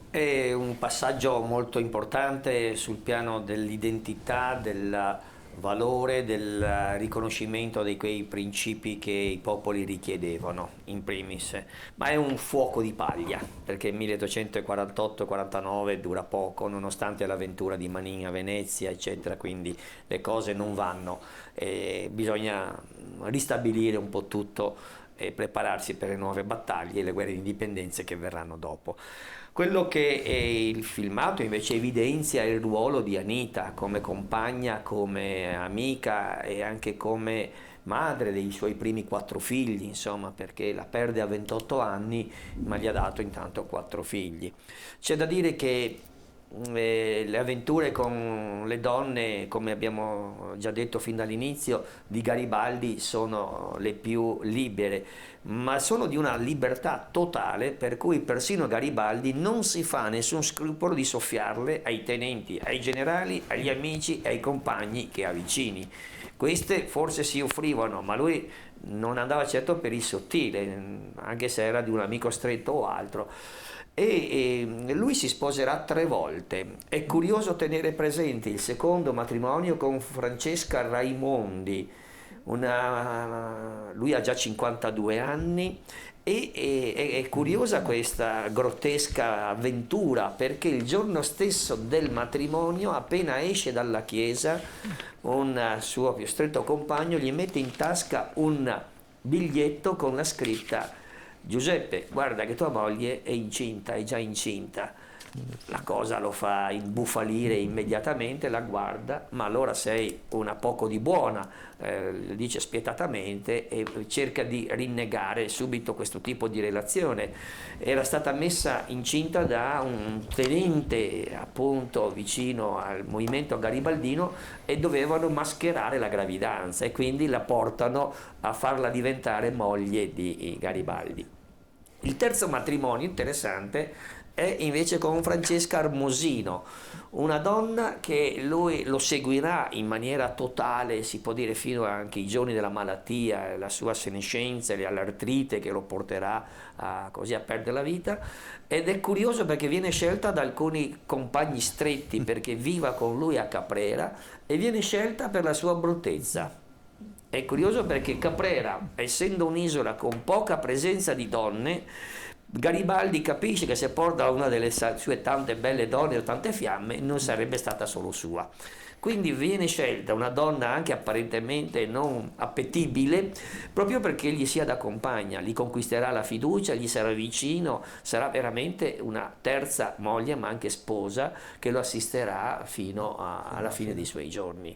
è un passaggio molto importante sul piano dell'identità, del valore, del riconoscimento di quei principi che i popoli richiedevano in primis, ma è un fuoco di paglia perché 1848-49 dura poco nonostante l'avventura di Manin a Venezia eccetera, quindi le cose non vanno, bisogna ristabilire un po' tutto e prepararsi per le nuove battaglie e le guerre di indipendenza che verranno dopo. Quello che il filmato invece evidenzia è il ruolo di Anita come compagna, come amica e anche come madre dei suoi primi 4 figli, insomma, perché la perde a 28 anni ma gli ha dato intanto 4 figli. C'è da dire che le avventure con le donne, come abbiamo già detto fin dall'inizio, di Garibaldi sono le più libere, ma sono di una libertà totale per cui persino Garibaldi non si fa nessun scrupolo di soffiarle ai tenenti, ai generali, agli amici e ai compagni che ha vicini. Queste forse si offrivano, ma lui non andava certo per il sottile, anche se era di un amico stretto o altro. E lui si sposerà 3 volte. È curioso tenere presente il secondo matrimonio con Francesca Raimondi. Lui ha già 52 anni e è curiosa questa grottesca avventura perché il giorno stesso del matrimonio, appena esce dalla chiesa, un suo più stretto compagno gli mette in tasca un biglietto con la scritta: Giuseppe, guarda che tua moglie è incinta, è già incinta. la cosa lo fa imbufalire immediatamente, la guarda, ma allora sei una poco di buona, lo dice spietatamente e cerca di rinnegare subito questo tipo di relazione. Era stata messa incinta da un tenente appunto vicino al movimento garibaldino e dovevano mascherare la gravidanza e quindi la portano a farla diventare moglie di Garibaldi. Il terzo matrimonio interessante è invece con Francesca Armosino, una donna che lui lo seguirà in maniera totale, si può dire fino anche ai giorni della malattia, la sua senescenza, l'artrite che lo porterà così a perdere la vita, ed è curioso perché viene scelta da alcuni compagni stretti perché viva con lui a Caprera e viene scelta per la sua bruttezza. È curioso perché Caprera, essendo un'isola con poca presenza di donne, Garibaldi capisce che se porta una delle sue tante belle donne o tante fiamme non sarebbe stata solo sua. Quindi viene scelta una donna anche apparentemente non appetibile proprio perché gli sia da compagna, gli conquisterà la fiducia, gli sarà vicino, sarà veramente una terza moglie ma anche sposa che lo assisterà fino alla fine dei suoi giorni.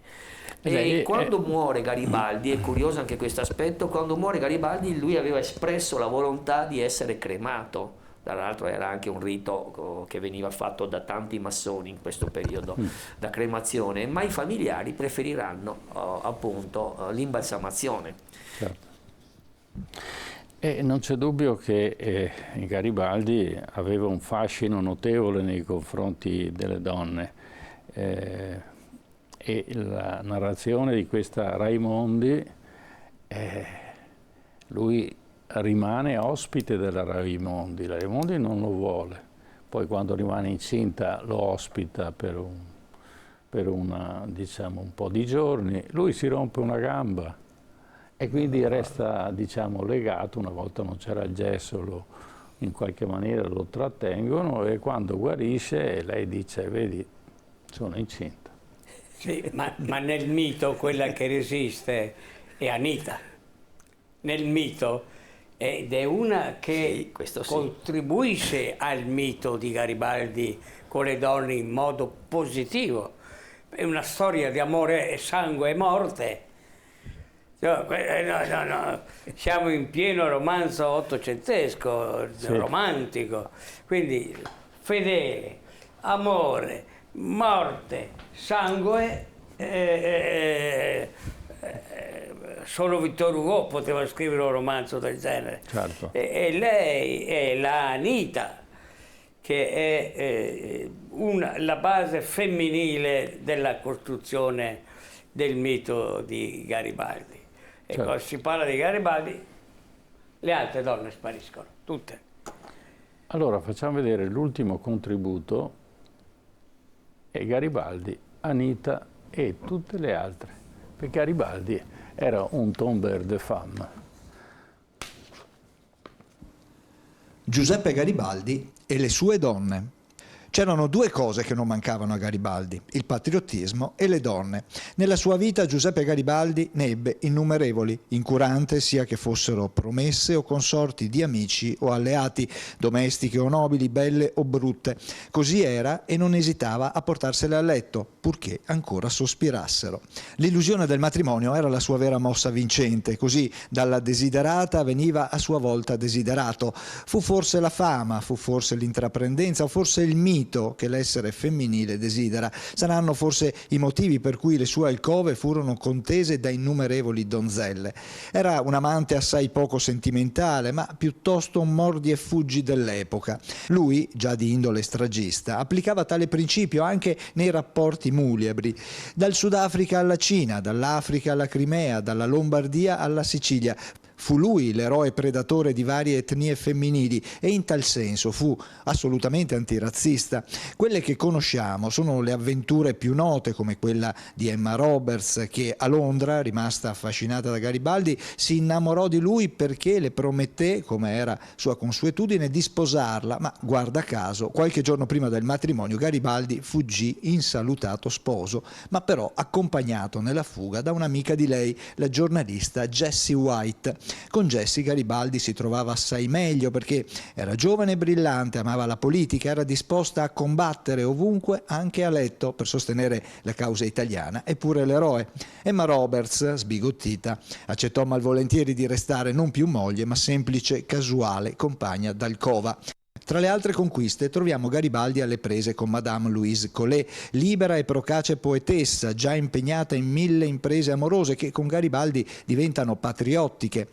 E quando muore Garibaldi, è curioso anche questo aspetto, quando muore Garibaldi lui aveva espresso la volontà di essere cremato. Tra l'altro era anche un rito che veniva fatto da tanti massoni in questo periodo, da cremazione, ma i familiari preferiranno appunto l'imbalsamazione. Certo. E non c'è dubbio che Garibaldi aveva un fascino notevole nei confronti delle donne. E la narrazione di questa Raimondi, lui rimane ospite della Raimondi, la Raimondi non lo vuole, poi quando rimane incinta lo ospita per diciamo, un po' di giorni, lui si rompe una gamba e quindi resta diciamo, legato, una volta non c'era il gesso, in qualche maniera lo trattengono e quando guarisce lei dice vedi sono incinta. Sì, ma nel mito quella che resiste è Anita, nel mito, ed è una che sì, contribuisce al mito di Garibaldi con le donne in modo positivo. È una storia di amore, sangue e morte. No, siamo in pieno romanzo ottocentesco, sì, romantico, quindi fedele, amore, morte, sangue, solo Victor Hugo poteva scrivere un romanzo del genere. Certo. E lei è la Anita, che è la base femminile della costruzione del mito di Garibaldi. E certo, quando si parla di Garibaldi, le altre donne spariscono, tutte. Allora facciamo vedere l'ultimo contributo, è Garibaldi, Anita e tutte le altre, perché Garibaldi era un tomber de femme. Giuseppe Garibaldi e le sue donne. C'erano due cose che non mancavano a Garibaldi, il patriottismo e le donne. Nella sua vita Giuseppe Garibaldi ne ebbe innumerevoli, incurante sia che fossero promesse o consorti di amici o alleati, domestiche o nobili, belle o brutte. Così era e non esitava a portarsele a letto, purché ancora sospirassero. L'illusione del matrimonio era la sua vera mossa vincente, così dalla desiderata veniva a sua volta desiderato. Fu forse la fama, fu forse l'intraprendenza o forse il mito che l'essere femminile desidera. Saranno forse i motivi per cui le sue alcove furono contese da innumerevoli donzelle. Era un amante assai poco sentimentale, ma piuttosto un mordi e fuggi dell'epoca. Lui, già di indole stragista, applicava tale principio anche nei rapporti muliebri. Dal Sudafrica alla Cina, dall'Africa alla Crimea, dalla Lombardia alla Sicilia. Fu lui l'eroe predatore di varie etnie femminili e in tal senso fu assolutamente antirazzista. Quelle che conosciamo sono le avventure più note, come quella di Emma Roberts, che a Londra, rimasta affascinata da Garibaldi, si innamorò di lui perché le prometté, come era sua consuetudine, di sposarla, ma guarda caso, qualche giorno prima del matrimonio Garibaldi fuggì insalutato sposo, ma però accompagnato nella fuga da un'amica di lei, la giornalista Jessie White. Con Jessie Garibaldi si trovava assai meglio perché era giovane e brillante, amava la politica, era disposta a combattere ovunque, anche a letto, per sostenere la causa italiana, eppure l'eroe. Emma Roberts, sbigottita, accettò malvolentieri di restare non più moglie ma semplice, casuale compagna d'alcova. Tra le altre conquiste troviamo Garibaldi alle prese con Madame Louise Collet, libera e procace poetessa, già impegnata in 1000 imprese amorose che con Garibaldi diventano patriottiche.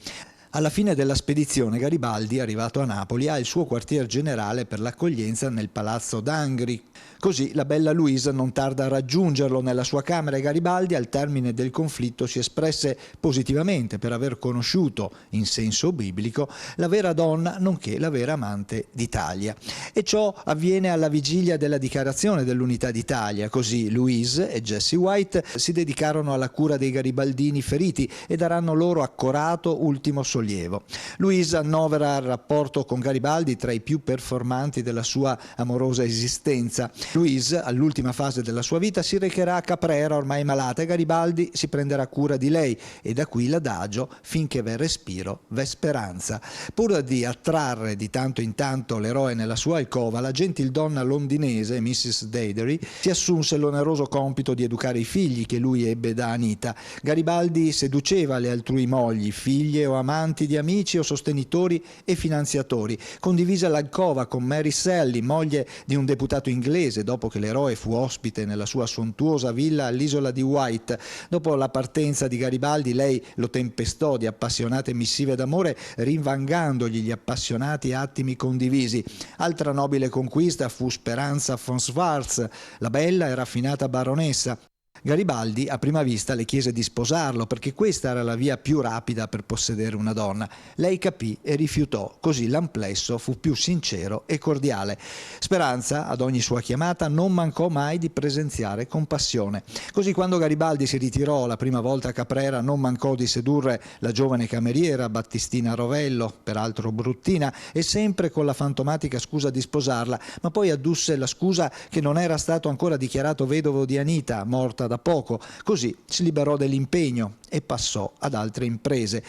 Alla fine della spedizione Garibaldi, arrivato a Napoli, ha il suo quartier generale per l'accoglienza nel Palazzo d'Angri. Così la bella Louise non tarda a raggiungerlo nella sua camera e Garibaldi al termine del conflitto si espresse positivamente per aver conosciuto, in senso biblico, la vera donna nonché la vera amante d'Italia. E ciò avviene alla vigilia della dichiarazione dell'Unità d'Italia. Così Louise e Jessie White si dedicarono alla cura dei garibaldini feriti e daranno loro accorato ultimo sollievo. Louise annovera il rapporto con Garibaldi tra i più performanti della sua amorosa esistenza. Louise, all'ultima fase della sua vita, si recherà a Caprera, ormai malata, e Garibaldi si prenderà cura di lei, e da qui l'adagio: finché v'è respiro, v'è speranza. Pur di attrarre di tanto in tanto l'eroe nella sua alcova, la gentildonna londinese, Mrs. Daidery, si assunse l'oneroso compito di educare i figli che lui ebbe da Anita. Garibaldi seduceva le altrui mogli, figlie o amanti di amici o sostenitori e finanziatori. Condivise l'alcova con Mary Sally, moglie di un deputato inglese, dopo che l'eroe fu ospite nella sua sontuosa villa all'isola di Wight. Dopo la partenza di Garibaldi, lei lo tempestò di appassionate missive d'amore, rinvangandogli gli appassionati attimi condivisi. Altra nobile conquista fu Speranza von Schwarz, la bella e raffinata baronessa. Garibaldi a prima vista le chiese di sposarlo perché questa era la via più rapida per possedere una donna. Lei capì e rifiutò, così l'amplesso fu più sincero e cordiale. Speranza, ad ogni sua chiamata, non mancò mai di presenziare con passione. Così quando Garibaldi si ritirò la prima volta a Caprera non mancò di sedurre la giovane cameriera Battistina Rovello, peraltro bruttina, e sempre con la fantomatica scusa di sposarla, ma poi addusse la scusa che non era stato ancora dichiarato vedovo di Anita, morta da poco. Così si liberò dell'impegno e passò ad altre imprese.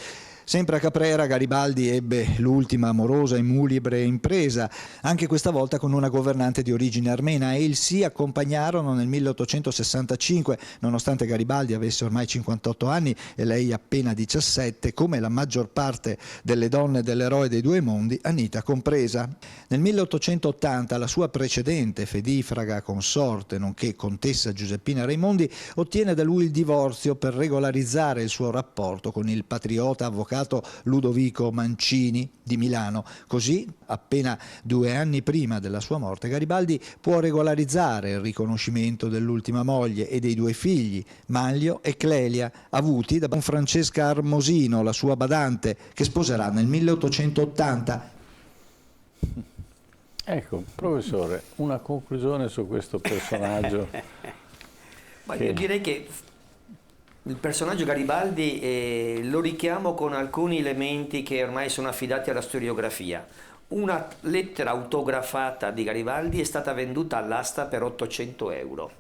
Sempre a Caprera Garibaldi ebbe l'ultima amorosa e mulibre impresa, anche questa volta con una governante di origine armena, e il si accompagnarono nel 1865, nonostante Garibaldi avesse ormai 58 anni e lei appena 17, come la maggior parte delle donne dell'eroe dei due mondi, Anita compresa. Nel 1880 la sua precedente fedifraga consorte, nonché contessa Giuseppina Raimondi, ottiene da lui il divorzio per regolarizzare il suo rapporto con il patriota avvocato Ludovico Mancini di Milano. Così, appena 2 anni prima della sua morte, Garibaldi può regolarizzare il riconoscimento dell'ultima moglie e dei 2 figli, Manlio e Clelia, avuti da Francesca Armosino, la sua badante, che sposerà nel 1880. Ecco, professore, una conclusione su questo personaggio. Ma io direi che il personaggio Garibaldi lo richiamo con alcuni elementi che ormai sono affidati alla storiografia. Una lettera autografata di Garibaldi è stata venduta all'asta per 800 euro.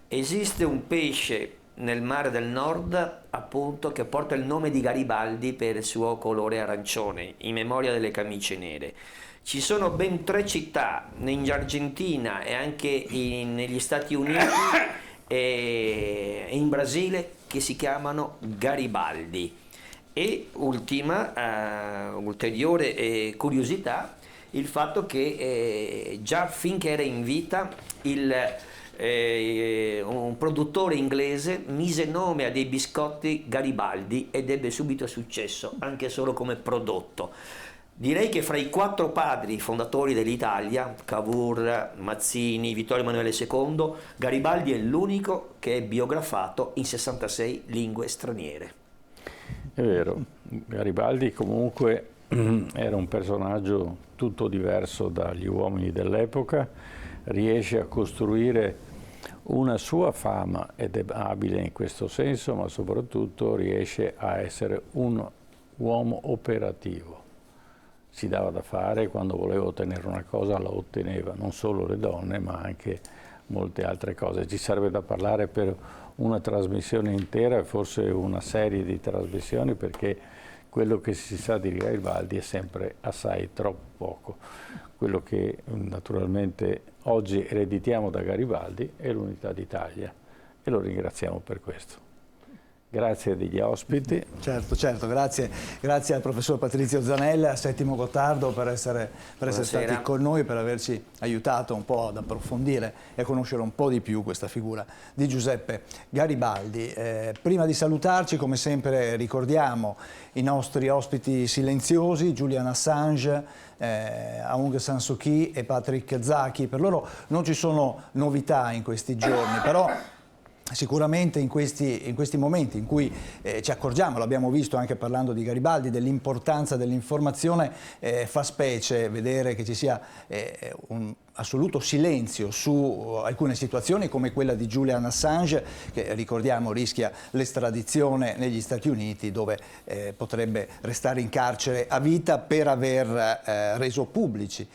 Esiste un pesce nel mare del nord, appunto, che porta il nome di Garibaldi per il suo colore arancione, in memoria delle camicie nere. Ci sono ben 3 città in Argentina e anche negli Stati Uniti e in Brasile che si chiamano Garibaldi. E ultima, ulteriore curiosità, il fatto che già finché era in vita un produttore inglese mise nome a dei biscotti Garibaldi ed ebbe subito successo anche solo come prodotto. Direi che fra i 4 padri fondatori dell'Italia, Cavour, Mazzini, Vittorio Emanuele II, Garibaldi è l'unico che è biografato in 66 lingue straniere. È vero, Garibaldi comunque era un personaggio tutto diverso dagli uomini dell'epoca, riesce a costruire una sua fama ed è abile in questo senso, ma soprattutto riesce a essere un uomo operativo. Si dava da fare, quando voleva ottenere una cosa la otteneva, non solo le donne ma anche molte altre cose. Ci sarebbe da parlare per una trasmissione intera e forse una serie di trasmissioni, perché quello che si sa di Garibaldi è sempre assai troppo poco. Quello che naturalmente oggi ereditiamo da Garibaldi è l'unità d'Italia e lo ringraziamo per questo. Grazie degli ospiti. Certo, grazie al professor Patrizio Zanella, a Settimo Gottardo per essere stati con noi, per averci aiutato un po' ad approfondire e a conoscere un po' di più questa figura di Giuseppe Garibaldi. Prima di salutarci, come sempre, ricordiamo i nostri ospiti silenziosi, Julian Assange, Aung San Suu Kyi e Patrick Zaki. Per loro non ci sono novità in questi giorni, però sicuramente in questi momenti in cui ci accorgiamo, l'abbiamo visto anche parlando di Garibaldi, dell'importanza dell'informazione, fa specie vedere che ci sia un assoluto silenzio su alcune situazioni come quella di Julian Assange, che ricordiamo rischia l'estradizione negli Stati Uniti, dove potrebbe restare in carcere a vita per aver resi pubblici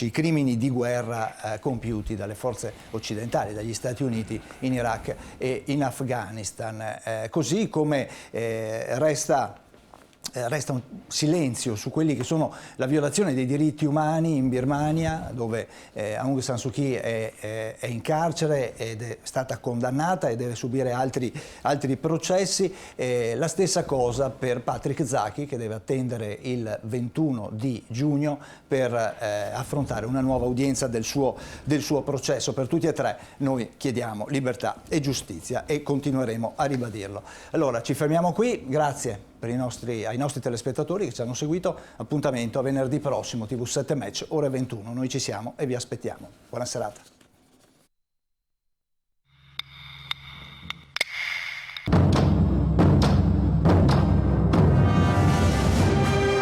i crimini di guerra compiuti dalle forze occidentali, dagli Stati Uniti in Iraq e in Afghanistan. Così come resta un silenzio su quelli che sono la violazione dei diritti umani in Birmania, dove Aung San Suu Kyi è in carcere ed è stata condannata e deve subire altri processi. La stessa cosa per Patrick Zaki, che deve attendere il 21 di giugno per affrontare una nuova udienza del suo processo. Per tutti e tre noi chiediamo libertà e giustizia e continueremo a ribadirlo. Allora ci fermiamo qui, grazie ai nostri telespettatori che ci hanno seguito. Appuntamento a venerdì prossimo, TV7 Match, ore 21. Noi ci siamo e vi aspettiamo. Buona serata.